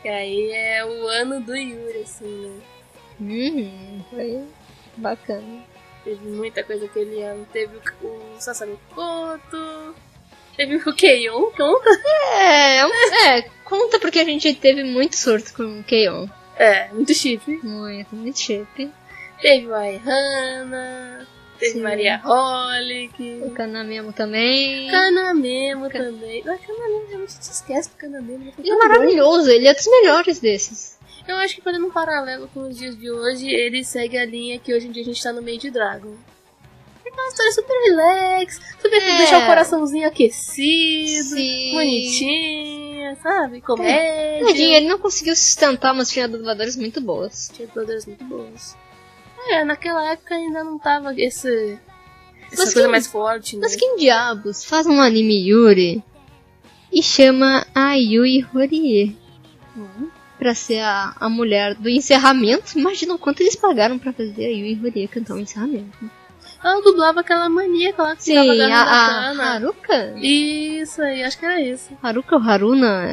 A: E aí é o ano do Yuri, assim, né?
B: Foi bacana.
A: Teve muita coisa aquele ano. Teve o Sasami Koto. Teve o Keion, conta?
B: Conta porque a gente teve muito surto com o Keion.
A: Muito chip.
B: Muito chip.
A: Teve a Ihana, teve Maria Holic.
B: O Kanamemo também.
A: Kanamemo também. Mas Kanamemo, a gente se esquece do Kanamemo.
B: Ele é maravilhoso, ele é dos melhores desses.
A: Eu acho que fazendo um paralelo com os dias de hoje, ele segue a linha que hoje em dia a gente tá no meio de Dragon. É uma história super relax, super deixar o coraçãozinho aquecido, bonitinha, sabe? Comédia.
B: Ele não conseguiu sustentar, mas tinha dubladores muito boas.
A: Tinha dubladores muito boas. Naquela época ainda não tava essa coisa mais forte, né?
B: Mas quem diabos faz um anime Yuri e chama a Yui Horie pra ser a mulher do encerramento? Imagina o quanto eles pagaram pra fazer a Yui Horie cantar o encerramento.
A: Ela dublava aquela maníaca lá que ficava dando
B: a Haruka?
A: Isso aí, acho que era isso.
B: Haruka ou Haruna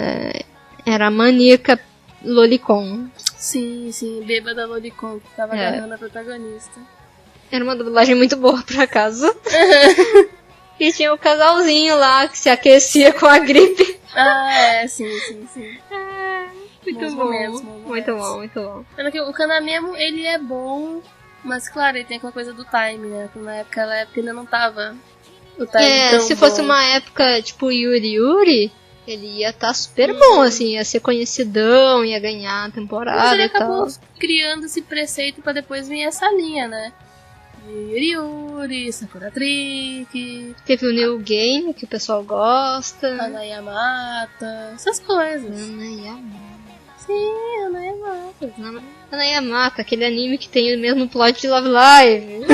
B: era a maníaca Lolicon.
A: Sim, bêbada Lolicon, que tava agarrando a protagonista.
B: Era uma dublagem muito boa, por acaso. E tinha o casalzinho lá que se aquecia com a gripe.
A: Sim.
B: Muito bom.
A: O Kanamemo, ele é bom, mas claro, ele tem aquela coisa do time, né? Naquela época ainda não tava o time tão
B: se
A: bom.
B: fosse uma época tipo Yuri, ele ia estar super bom, assim, ia ser conhecidão, ia ganhar a temporada.
A: Mas ele acabou criando esse preceito pra depois vir essa linha, né? Yuri, Sakura Trick.
B: Teve o New Game, que o pessoal gosta.
A: Hanayamata, essas coisas. Sim,
B: Hanayamata, aquele anime que tem o mesmo plot de Love Live.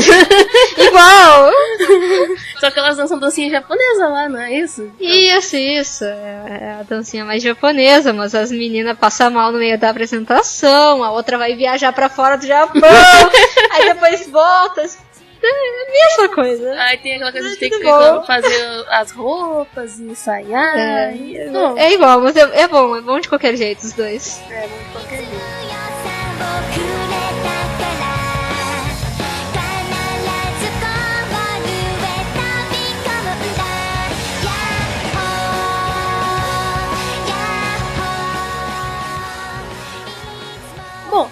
B: Igual!
A: Só que elas dançam dancinha japonesa lá, não é isso?
B: Isso. É a dancinha mais japonesa, mas as meninas passam mal no meio da apresentação, a outra vai viajar pra fora do Japão, aí depois volta. É a mesma coisa.
A: Aí tem aquela coisa de ter que fazer as roupas e ensaiar.
B: É igual, mas é bom de qualquer jeito os dois.
A: É bom de qualquer jeito. Bom,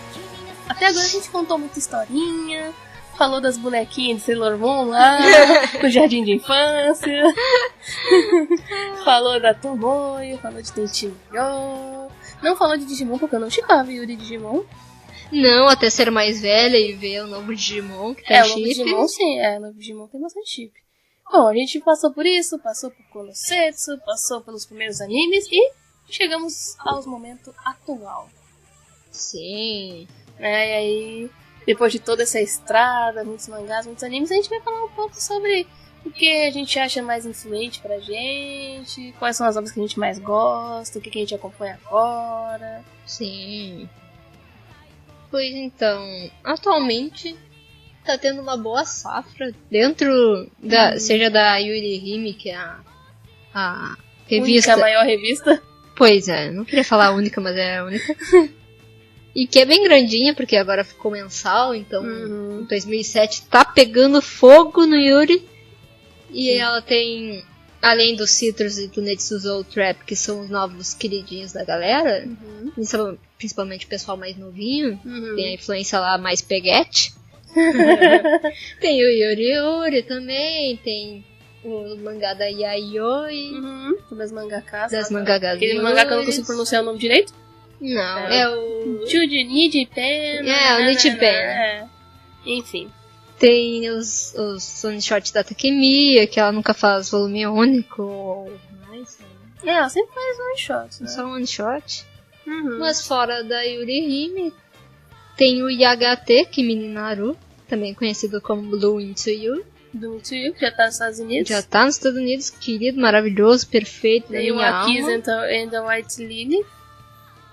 A: até agora a gente contou muita historinha. Falou das bonequinhas de Sailor Moon lá, do jardim de infância. Falou da Tomoyo, falou de Tenchiyo. Não falou de Digimon, porque eu não chipava Yuri Digimon.
B: Não, até ser mais velha e ver o novo Digimon, que tem chip.
A: O novo Digimon, sim. O novo Digimon tem bastante chip. Bom, a gente passou por isso, passou por Konosetsu, passou pelos primeiros animes e chegamos aos momentos atual.
B: Sim.
A: E aí... Depois de toda essa estrada, muitos mangás, muitos animes, a gente vai falar um pouco sobre o que a gente acha mais influente pra gente, quais são as obras que a gente mais gosta, o que a gente acompanha agora.
B: Sim. Pois então, atualmente tá tendo uma boa safra dentro da, seja da Yuri Hime, que é a revista.
A: A maior revista?
B: Pois é, não queria falar a única, mas é a única. E que é bem grandinha, porque agora ficou mensal, então em 2007 tá pegando fogo no Yuri. E ela tem, além do Citrus e do Netsuzou Trap, que são os novos queridinhos da galera, principalmente o pessoal mais novinho, tem a influência lá mais peguete. Tem o Yuri também, tem o mangá da Yayoi.
A: Das mangakas.
B: Aquele
A: mangá que eu não consigo pronunciar o nome direito.
B: Não, é o...
A: Nijipen.
B: O Nijipen.
A: Enfim.
B: Tem os one shot da Takemiya, que ela nunca faz volume único ou mais.
A: Ela sempre faz one shot, né?
B: Só one shot. Mas fora da Yuri Hime, tem o Yagate Kimi Naru, também conhecido como Blue Into You.
A: Blue Into You, que já tá nos Estados Unidos.
B: Já tá nos Estados Unidos, querido, maravilhoso, perfeito.
A: Tem o Akiza and the White Lily.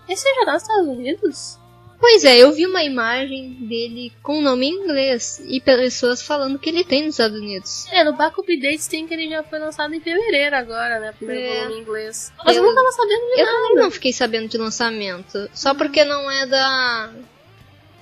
A: Esse já tá nos Estados Unidos?
B: Pois é, eu vi uma imagem dele com o nome em inglês e pessoas falando que ele tem nos Estados Unidos.
A: No Baku Updates tem que ele já foi lançado em fevereiro agora, né? Primeiro volume em inglês. Mas eu não tava sabendo de nada.
B: Eu também não fiquei sabendo de lançamento. Só porque não é da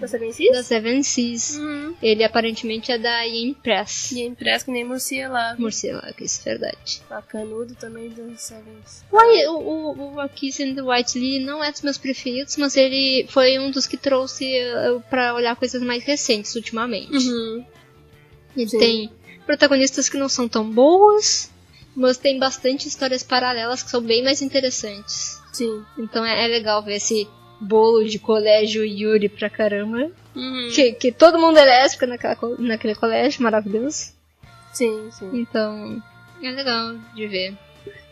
A: Da Seven Seas?
B: Da Seven Seas. Ele aparentemente é da Yen Press.
A: Yen Press, que nem Murciélago.
B: Murciélago, isso é verdade.
A: Bacanudo também da Seven Seas.
B: O A Kiss in the White Lily não é dos meus preferidos, mas ele foi um dos que trouxe pra olhar coisas mais recentes ultimamente. Ele tem protagonistas que não são tão boas, mas tem bastante histórias paralelas que são bem mais interessantes.
A: Sim.
B: Então é legal ver esse bolo de colégio Yuri pra caramba. Que todo mundo é lésbica naquele colégio maravilhoso.
A: Sim.
B: Então é legal de ver.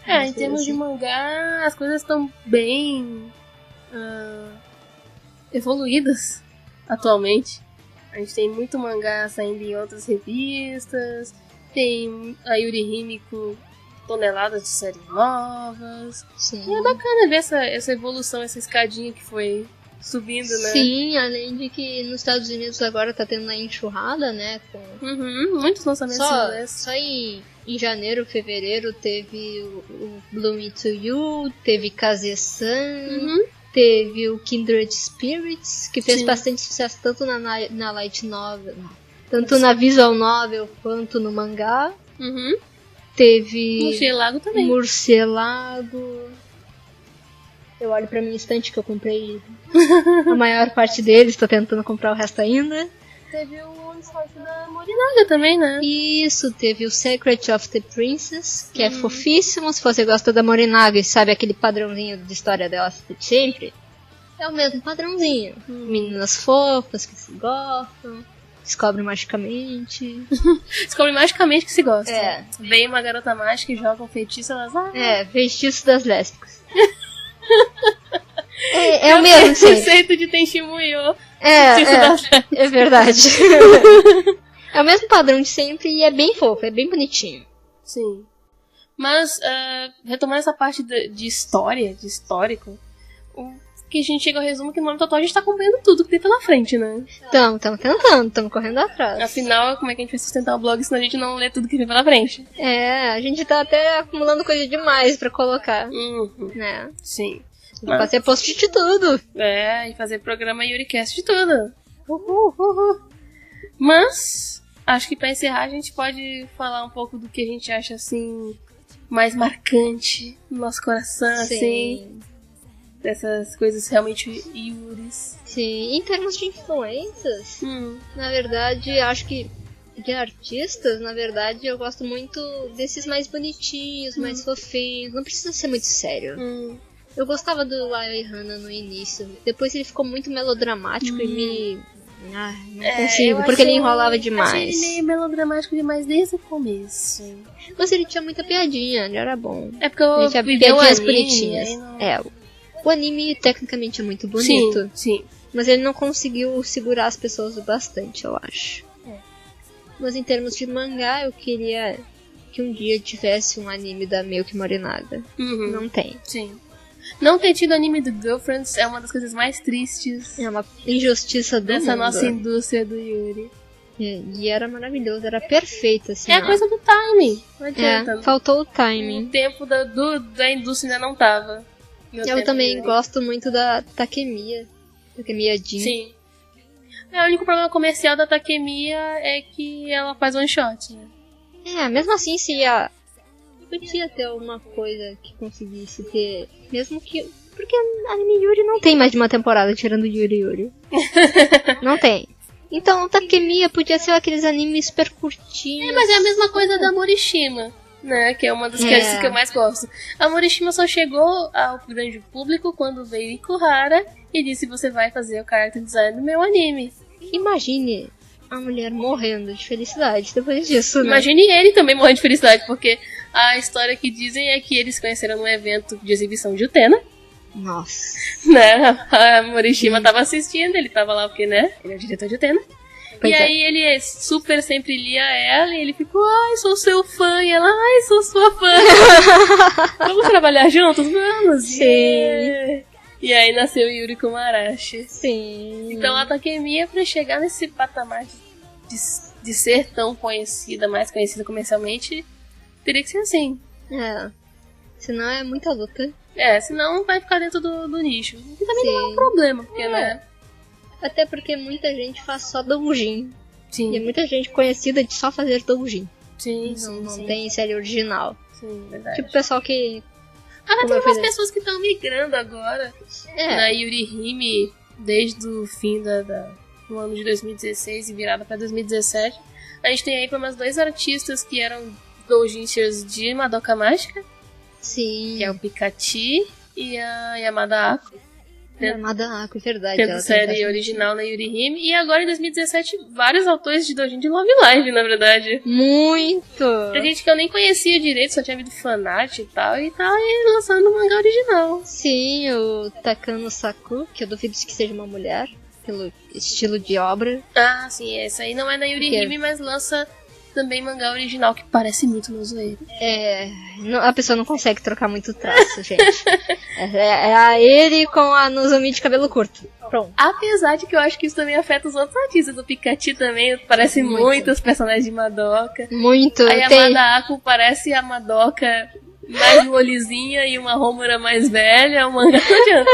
A: Em termos de mangá, as coisas estão bem evoluídas atualmente. A gente tem muito mangá saindo em outras revistas. Tem a Yuri Hime com toneladas de séries novas.
B: Sim.
A: E é bacana ver essa evolução, essa escadinha que foi subindo, né?
B: Sim, além de que nos Estados Unidos agora tá tendo uma enxurrada, né?
A: Muitos lançamentos.
B: Só em janeiro, fevereiro teve o Bloom to You, teve Kaze-san, teve o Kindred Spirits, que fez bastante sucesso tanto na light novel, tanto na visual novel quanto no mangá. Teve
A: Murciélago também.
B: Murciélago. Eu olho pra minha estante que eu comprei a maior parte deles, tô tentando comprar o resto ainda.
A: Teve o Onslaught da Morinaga também, né?
B: Isso, teve o Secret of the Princess, que é fofíssimo. Se você gosta da Morinaga e sabe aquele padrãozinho de história dela de sempre, é o mesmo padrãozinho. Meninas fofas que se gostam, descobrem magicamente.
A: Descobrem magicamente que se gostam. Vem uma garota mágica e joga um feitiço, elas...
B: feitiço das lésbicas. É o mesmo, sim.
A: O conceito de Tenchimuyo.
B: É verdade. É o mesmo padrão de sempre e é bem fofo, é bem bonitinho.
A: Sim. Mas, retomando essa parte de história, de histórico, o que a gente chega ao resumo que no momento atual a gente tá acompanhando tudo que tem pela frente, né?
B: Estamos tentando, estamos correndo atrás.
A: Afinal, como é que a gente vai sustentar o blog se a gente não lê tudo que tem pela frente?
B: A gente tá até acumulando coisa demais pra colocar. Né?
A: Sim.
B: Fazer post de tudo.
A: E fazer programa Yuricast de tudo. Mas, acho que pra encerrar a gente pode falar um pouco do que a gente acha, assim, mais marcante no nosso coração, assim. Dessas coisas realmente Yuris.
B: Sim, em termos de influências, na verdade, acho que de artistas, na verdade, eu gosto muito desses mais bonitinhos, mais fofinhos. Não precisa ser muito sério. Eu gostava do Ai Hana no início. Depois ele ficou muito melodramático e me... não consigo, porque ele enrolava demais.
A: Achei ele meio melodramático demais desde o começo.
B: Mas ele tinha muita piadinha, ele era bom.
A: É porque eu
B: ele tinha piadinhas bonitinhas. O anime tecnicamente é muito bonito.
A: Sim.
B: Mas ele não conseguiu segurar as pessoas o bastante, eu acho. Mas em termos de mangá, eu queria que um dia tivesse um anime da Miyuki Morinaga. Não tem.
A: Sim. Não ter tido anime do Girlfriends é uma das coisas mais tristes.
B: É uma injustiça
A: dessa nossa indústria do Yuri.
B: E era maravilhoso, era perfeito, assim.
A: É a coisa do timing. Não adianta.
B: Faltou o timing.
A: O tempo da indústria ainda não tava.
B: Eu também gosto muito da Takemiya. Takemiya Jin.
A: Sim. O único problema comercial da Takemiya é que ela faz one shot, né?
B: Mesmo assim, se podia ter alguma coisa que conseguisse ter. Mesmo que. Porque anime Yuri não tem mais de uma temporada tirando Yuri. Não tem. Então Takemiya podia ser aqueles animes super curtinhos.
A: Mas é a mesma coisa da Morishima, né? Que é uma das coisas que eu mais gosto. A Morishima só chegou ao grande público quando veio Ikuhara e disse: você vai fazer o character design do meu anime.
B: Imagine a mulher morrendo de felicidade depois disso, né?
A: Imagine ele também morrendo de felicidade, porque a história que dizem é que eles se conheceram num evento de exibição de Utena.
B: Nossa.
A: Né? A Morishima tava assistindo, ele tava lá porque, né? Ele é o diretor de Utena. E aí ele super sempre lia ela e ele ficou: ai, sou seu fã. E ela: ai, sou sua fã. Vamos trabalhar juntos? Vamos.
B: Sim.
A: E aí nasceu Yuri Komarashi.
B: Sim.
A: Então a Takemiya, pra chegar nesse patamar de ser tão conhecida, mais conhecida comercialmente, teria que ser assim.
B: Senão é muita luta.
A: Senão vai ficar dentro do nicho. E também não é um problema, porque, né?
B: Até porque muita gente faz só doujin.
A: Sim.
B: E é muita gente conhecida de só fazer doujin.
A: Sim,
B: não tem série original.
A: Sim, verdade.
B: Tipo o pessoal que...
A: tem umas pessoas que estão migrando agora na Yurihime desde o fim do ano de 2016 e virada pra 2017. A gente tem aí pelo menos 2 artistas que eram doujinshers de Madoka Mágica.
B: Sim.
A: Que é o Pikachu e a Yamada Ako.
B: Yamada Ako, é verdade.
A: Tendo série original na Yurihime. E agora em 2017, vários autores de doujin de Love Live, na verdade.
B: Muito!
A: Tem gente que eu nem conhecia direito, só tinha visto fanart e tal. E tá aí lançando o mangá original.
B: Sim, o Takano Saku, que eu duvido que seja uma mulher, pelo estilo de obra.
A: Ah, sim, essa aí não é na Yurihime, mas lança também mangá original, que parece muito no Zoeiro.
B: A pessoa não consegue trocar muito traço, gente. É a ele com a Nozomi de cabelo curto. Pronto.
A: Apesar de que eu acho que isso também afeta os outros artistas. O Pikachu também parece muito os personagens de Madoka.
B: Muito.
A: A Yamada Ako parece a Madoka mais molizinha e uma Homura mais velha. O mangá não adianta.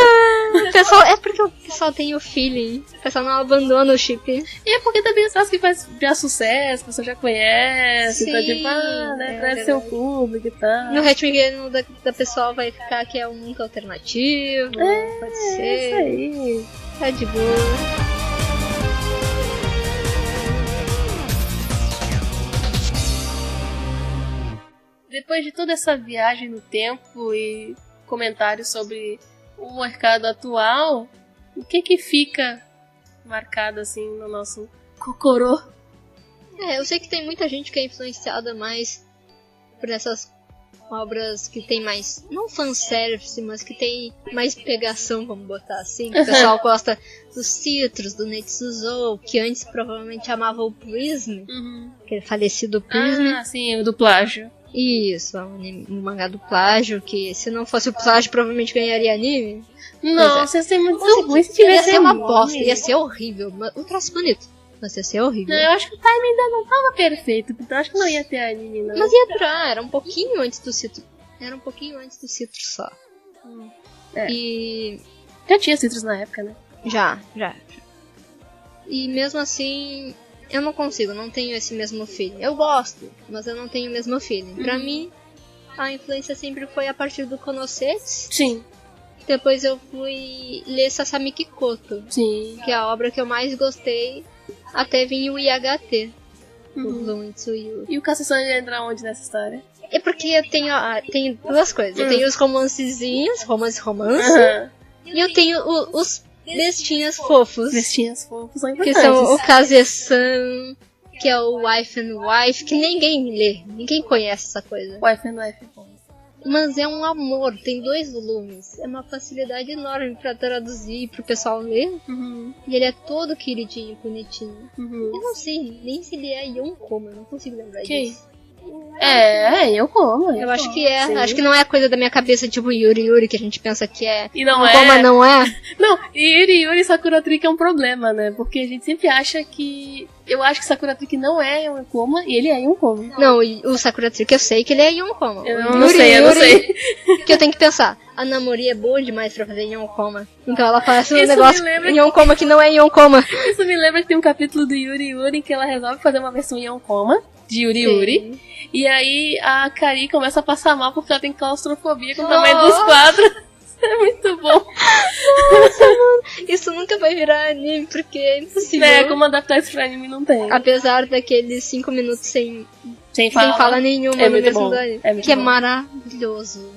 B: É porque o pessoal tem o feeling. O pessoal não abandona o chip.
A: E é porque também as que faz já sucesso, a pessoa já conhece. Sim, então tipo, traz seu público e tal.
B: No Hatching da pessoa vai ficar que é um mundo alternativo. Pode ser.
A: Isso aí.
B: Tá de boa.
A: Depois de toda essa viagem no tempo e comentários sobre o mercado atual, o que fica marcado assim no nosso Kokoro?
B: Eu sei que tem muita gente que é influenciada mais por essas obras que tem mais, não fanservice, mas que tem mais pegação, vamos botar assim. Que o pessoal gosta dos Citrus, do Netsuzo, que antes provavelmente amava o Prism, aquele falecido Prism.
A: Ah, sim, o do plágio.
B: Isso, um mangá do plágio, que se não fosse o plágio provavelmente ganharia anime.
A: Nossa, ia ser muito ruim se tivesse.
B: Ia ser uma bosta, ia ser horrível. Um traço bonito, mas ia ser horrível.
A: Não, eu acho que o timing ainda não tava perfeito, então acho que não ia ter anime, não.
B: Mas ia entrar, era um pouquinho antes do Citrus. Era um pouquinho antes do Citrus só. E...
A: já tinha Citrus na época, né?
B: Já. E mesmo assim... eu não consigo, não tenho esse mesmo feeling. Eu gosto, mas eu não tenho o mesmo feeling. Pra mim, a influência sempre foi a partir do Konosetsu.
A: Sim.
B: Depois eu fui ler Sasami Kikoto.
A: Sim.
B: Que é a obra que eu mais gostei. Até vir o IHT. O Lumitsu Yu.
A: E o Kassan entra onde nessa história?
B: É porque eu tenho duas coisas. Eu tenho os romancezinhos, romance. E eu tenho os bestinhas fofos.
A: Bestinhas fofos são
B: que
A: importantes.
B: são o Kaze-san, que é o Wife and Wife, que ninguém lê, ninguém conhece essa coisa.
A: Wife and Wife é bom.
B: Mas é um amor, tem 2 volumes. É uma facilidade enorme pra traduzir, pro pessoal ler. E ele é todo queridinho, bonitinho. Eu não sei nem se ele é Yonkoma, eu não consigo lembrar disso.
A: Eu como.
B: Eu acho que é. Sim. Acho que não é coisa da minha cabeça, tipo Yuri, que a gente pensa que é.
A: E não
B: Yonkoma não é.
A: Não, e Yuri Sakura Trick é um problema, né? Porque a gente sempre acha que... eu acho que Sakura Trick não é Yonkoma e ele é Yonkoma.
B: Não, o Sakura Trick eu sei que ele é Yonkoma.
A: Eu não sei.
B: Que eu tenho que pensar. A Namori é boa demais pra fazer Yonkoma. Então ela faz um negócio Yonkoma que não é Yonkoma.
A: Isso me lembra que tem um capítulo do Yuri em que ela resolve fazer uma versão Yonkoma de Yuri. E aí a Kari começa a passar mal porque ela tem claustrofobia com o tamanho dos quadros. É muito bom.
B: Nossa, mano. Isso nunca vai virar anime porque é impossível.
A: Como adaptar isso pra anime não tem.
B: Apesar daqueles 5 minutos sem
A: fala
B: fala nenhuma no mesmo do anime. Que é
A: bom.
B: Maravilhoso.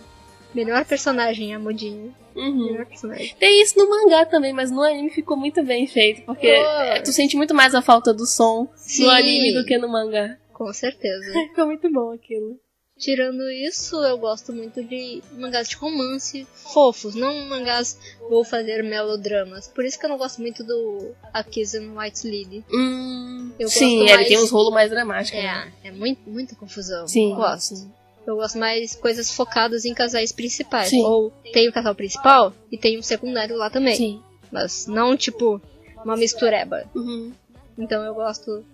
B: Melhor personagem, a Mudinho. Melhor personagem.
A: Tem isso no mangá também, mas no anime ficou muito bem feito. Porque tu sente muito mais a falta do som no anime do que no mangá.
B: Com certeza.
A: Ficou muito bom aquilo.
B: Tirando isso, eu gosto muito de mangás de romance fofos, não mangás vou fazer melodramas. Por isso que eu não gosto muito do Akizen White Lily.
A: Sim, ele tem uns rolos mais dramáticos.
B: É muita confusão.
A: Sim,
B: gosto.
A: Sim.
B: Eu gosto mais coisas focadas em casais principais.
A: Sim.
B: Ou tem o casal principal e tem um secundário lá também.
A: Sim.
B: Mas não tipo uma mistureba. Então eu gosto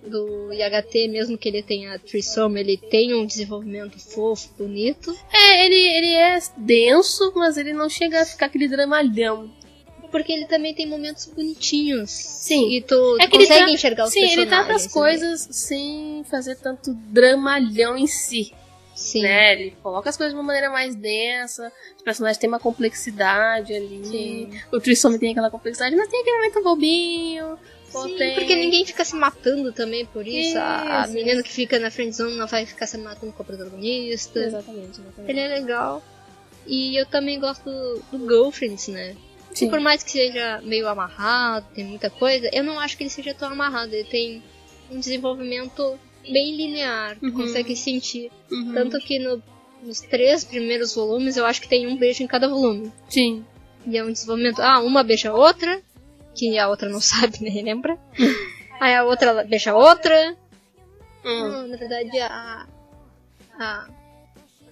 B: do IHT, mesmo que ele tenha threesome, ele tem um desenvolvimento fofo, bonito.
A: Ele é denso, mas ele não chega a ficar aquele dramalhão.
B: porque ele também tem momentos bonitinhos.
A: Sim.
B: E tu consegue enxergar os personagens.
A: Sim, ele trata as coisas sem fazer tanto dramalhão em si.
B: Sim.
A: Né? Ele coloca as coisas de uma maneira mais densa, os personagens têm uma complexidade ali. Sim. O Trissome tem aquela complexidade, mas tem aquele momento bobinho.
B: Sim, porque ninguém fica se matando também por isso. A menina que fica na friendzone não vai ficar se matando com o protagonista.
A: Exatamente.
B: Ele é legal. E eu também gosto do Girlfriends, né? Sim. E por mais que seja meio amarrado, tem muita coisa, eu não acho que ele seja tão amarrado. Ele tem um desenvolvimento bem linear, tu consegue sentir. Tanto que nos 3 primeiros volumes eu acho que tem um beijo em cada volume.
A: Sim.
B: E é um desenvolvimento. Uma beija a outra, que a outra não sabe, nem lembra. Aí a outra beija a outra. Não, na verdade a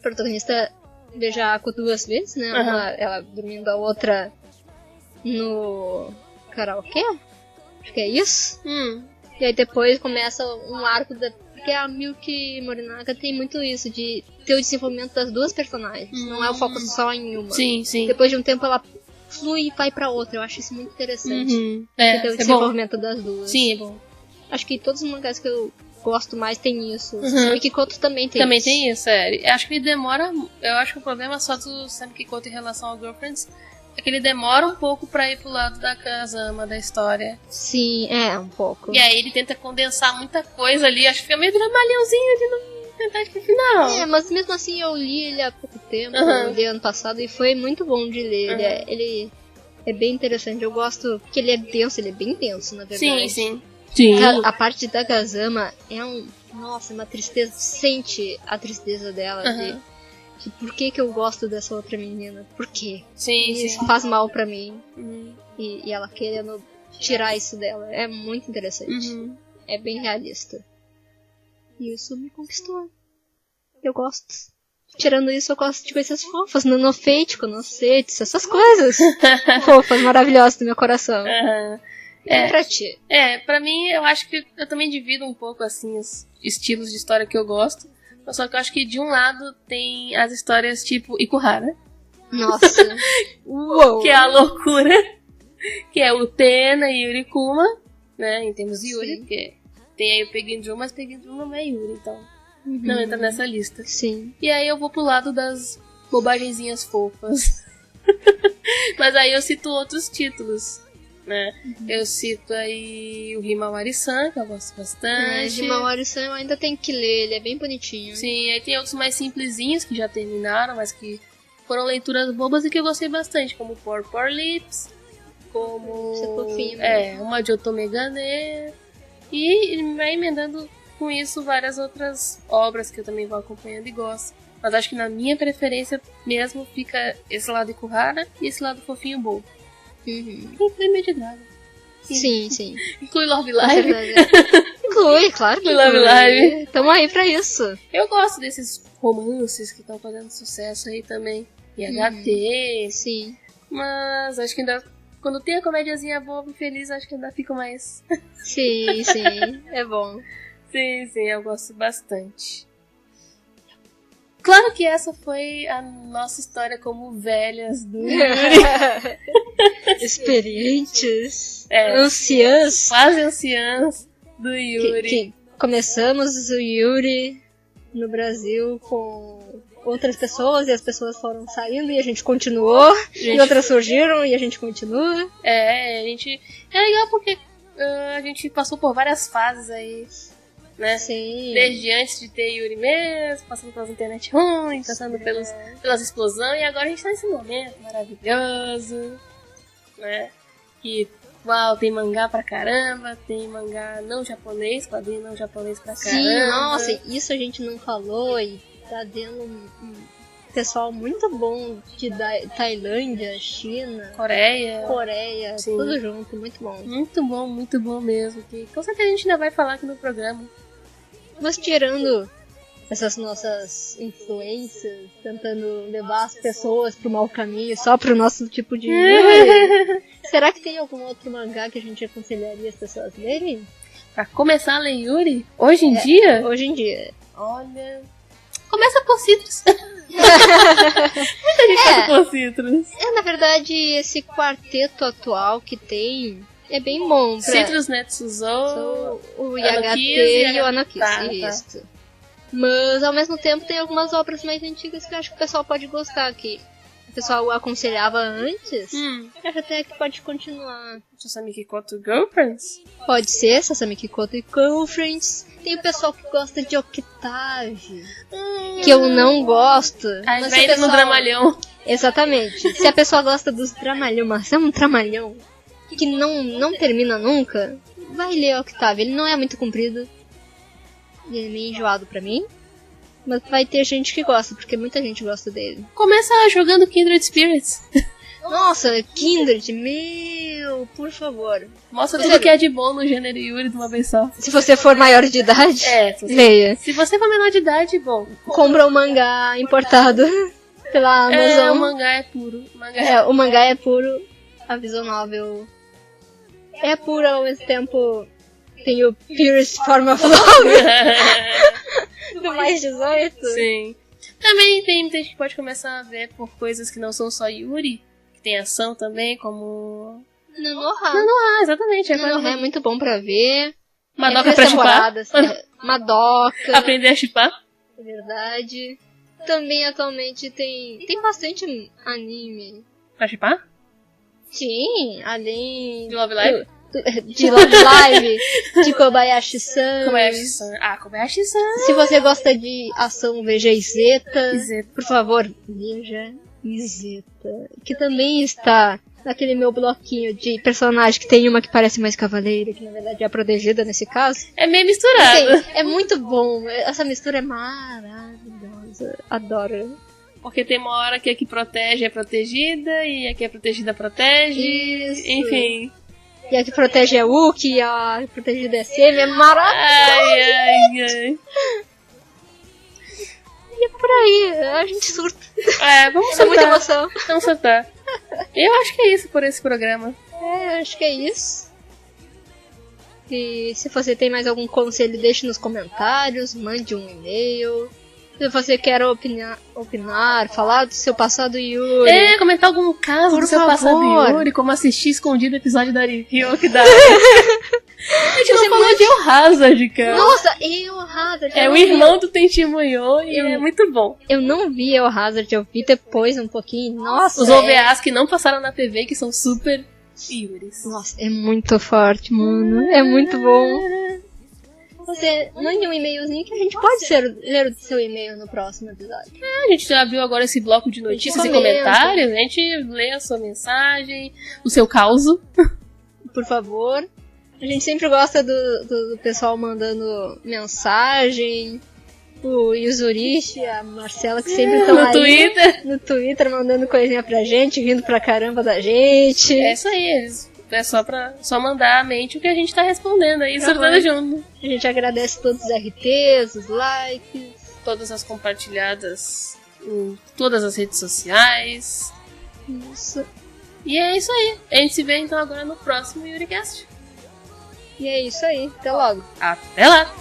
B: protagonista beija a Ako 2 vezes, né? Ela dormindo a outra no karaokê. Acho que é isso. E aí depois começa um arco porque a Milky Morinaga tem muito isso, de ter o desenvolvimento das duas personagens. Não é o foco só em uma.
A: Sim.
B: Depois de um tempo ela flui e vai pra outra. Eu acho isso muito interessante. Ter o desenvolvimento das duas.
A: Sim, é bom.
B: Acho que todos os mangás que eu gosto mais tem isso. O Kikoto também tem
A: também
B: isso.
A: Tem isso, Eu acho que ele demora. Eu acho que o problema só do Sam Kikoto em relação ao Girlfriends é que ele demora um pouco pra ir pro lado da Kazama, da história.
B: Sim, um pouco.
A: E aí ele tenta condensar muita coisa ali. Acho que fica meio dramalhãozinho de não tentar ir pro final.
B: Mas mesmo assim eu li ele há pouco tempo. Eu li ano passado e foi muito bom de ler. Ele é bem interessante. Eu gosto que ele é denso, ele é bem denso, na verdade.
A: Sim.
B: A parte da Kazama é uma tristeza. Sente a tristeza dela de por que eu gosto dessa outra menina? Por quê? Isso faz mal pra mim. E ela querendo tirar isso dela. É muito interessante. É bem realista. E isso me conquistou. Eu gosto. Tirando isso, eu gosto de coisas fofas. Nanofate, Conocetes, essas coisas. Fofas, maravilhosas do meu coração. Pra ti.
A: Pra mim, eu acho que eu também divido um pouco, assim, os estilos de história que eu gosto. Só que eu acho que de um lado tem as histórias tipo Ikuhara.
B: Nossa. Uou.
A: Que é a loucura. Que é o Tena e Yurikuma, né? Em termos de Yuri, porque tem aí o Peginjun, mas Peginjun não é Yuri, então não entra nessa lista.
B: Sim.
A: E aí eu vou pro lado das bobagenzinhas fofas. Mas aí eu cito outros títulos, né? Eu cito aí o Himawari-san, que eu gosto bastante.
B: Himawari-san eu ainda tenho que ler, ele é bem bonitinho.
A: Sim, aí tem outros mais simplesinhos que já terminaram, mas que foram leituras bobas e que eu gostei bastante, como Poor Lips, como uma de Otome Gane, e vai emendando com isso várias outras obras que eu também vou acompanhando e gosto. Mas acho que na minha preferência mesmo fica esse lado Ikuhara e esse lado fofinho bobo. Inclui Meio de Dragon.
B: Sim.
A: Inclui Love Live.
B: Inclui, claro que
A: inclui. Love Live.
B: Tamo aí pra isso.
A: Eu gosto desses romances que estão fazendo sucesso aí também. E HT.
B: Sim.
A: Mas acho que ainda, quando tem a comédiazinha boba e feliz, acho que ainda fico mais.
B: Sim. É bom.
A: Sim, eu gosto bastante. Claro que essa foi a nossa história como velhas do Yuri.
B: Experientes. Anciãs.
A: Quase anciãs do Yuri.
B: Que começamos o Yuri no Brasil com outras pessoas e as pessoas foram saindo e a gente continuou. E outras surgiram e a gente continua.
A: É legal porque a gente passou por várias fases aí. Né?
B: Sim.
A: Desde antes de ter Yuri mesmo, passando pelas internet ruins, passando pelas explosões, e agora a gente tá nesse momento maravilhoso, né? Que, tem mangá pra caramba, tem mangá não japonês, quadrinho não japonês pra caramba.
B: Sim, nossa, isso a gente não falou e tá dando um pessoal muito bom de Tailândia, China, Coreia,
A: sim.
B: Tudo junto, muito bom.
A: Muito bom mesmo, que com certeza a gente ainda vai falar aqui no programa.
B: Mas tirando essas nossas influências, tentando levar as pessoas pro mau caminho, só pro nosso tipo de... Será que tem algum outro mangá que a gente aconselharia as pessoas lerem?
A: Pra começar a ler Yuri? Hoje em dia?
B: Hoje em dia.
A: Olha... Começa por Citrus. Muita gente passa por Citrus.
B: Na verdade, esse quarteto atual que tem é bem bom.
A: Citrus, Netsuzou,
B: o YHT e o Anakiss.
A: Tá.
B: Mas, ao mesmo tempo, tem algumas obras mais antigas que eu acho que o pessoal pode gostar, que o pessoal aconselhava antes. Eu acho até que pode continuar.
A: Sasami Kikoto Girlfriends?
B: Pode ser, Sasami Kikoto e Girlfriends. Tem o pessoal que gosta de Octave, que eu não gosto.
A: Mas vai no dramalhão.
B: Exatamente. Se a pessoa gosta dos dramalhão, mas é um dramalhão que não termina nunca, vai ler Octave. Ele não é muito comprido. Ele é meio enjoado pra mim. Mas vai ter gente que gosta, porque muita gente gosta dele.
A: Começa jogando Kindred Spirits.
B: Nossa, Kindred, meu, por favor.
A: Mostra tudo que é de bom no gênero Yuri de uma vez só.
B: Se você for maior de idade, leia.
A: Se você for menor de idade, bom.
B: Compra um mangá importado pela Amazon.
A: O mangá é puro.
B: O mangá é puro. A visual novel é pura, ao mesmo tempo tem o Purest Form of Love. Do mais 18.
A: Sim. Também tem muita gente que pode começar a ver por coisas que não são só Yuri. Que tem ação também, como... Nanoha, exatamente.
B: Nanoha é muito bom pra ver.
A: Madoka pra chipar.
B: Madoka.
A: Aprender a chipar.
B: É verdade. Também atualmente tem bastante anime.
A: Pra chipar?
B: Sim, além...
A: De Love Live?
B: De Love Live, de Kobayashi-san.
A: Kobayashi-san.
B: Se você gosta de ação, veja Izeta. Por favor, veja Izeta. Que também está naquele meu bloquinho de personagem que tem uma que parece mais cavaleira, que na verdade é a protegida nesse caso.
A: É meio misturado.
B: É muito bom. Essa mistura é maravilhosa. Adoro.
A: Porque tem uma hora que a que protege é protegida e a que é protegida protege.
B: Isso.
A: Enfim.
B: E a que protege é Uki e a protegida é Semi. É maravilhoso.
A: Ai.
B: E é por aí. A gente surta.
A: Vamos surtar.
B: É muita emoção.
A: Vamos surtar. Eu acho que é isso por esse programa.
B: Acho que é isso. E se você tem mais algum conselho, deixe nos comentários. Mande um e-mail. Se você quer opinar, falar do seu passado Yuri.
A: Comentar algum caso do seu passado Yuri, como assistir escondido o episódio da Ryuki da... A gente não falou de El Hazard, cara.
B: Nossa, El Hazard.
A: É o irmão do Tenchimuyo e é muito bom.
B: Eu não vi El Hazard, eu vi depois um pouquinho. Nossa,
A: os OVAs que não passaram na TV, que são super Yuris.
B: Nossa, é muito forte, mano. É muito bom. Você mande um e-mailzinho que a gente pode ler o seu e-mail no próximo episódio.
A: A gente já abriu agora esse bloco de notícias e comentários. A gente lê a sua mensagem, o seu causo.
B: Por favor. A gente sempre gosta do pessoal mandando mensagem. O Yuzurishi, a Marcela, que sempre estão aí no Twitter mandando coisinha pra gente, rindo pra caramba da gente.
A: É isso aí, é só mandar a mente o que a gente tá respondendo aí, surtando junto.
B: A gente agradece todos os RTs, os likes,
A: todas as compartilhadas em todas as redes sociais.
B: Isso.
A: E é isso aí. A gente se vê então agora no próximo YuriCast.
B: E é isso aí. Até logo.
A: Até lá!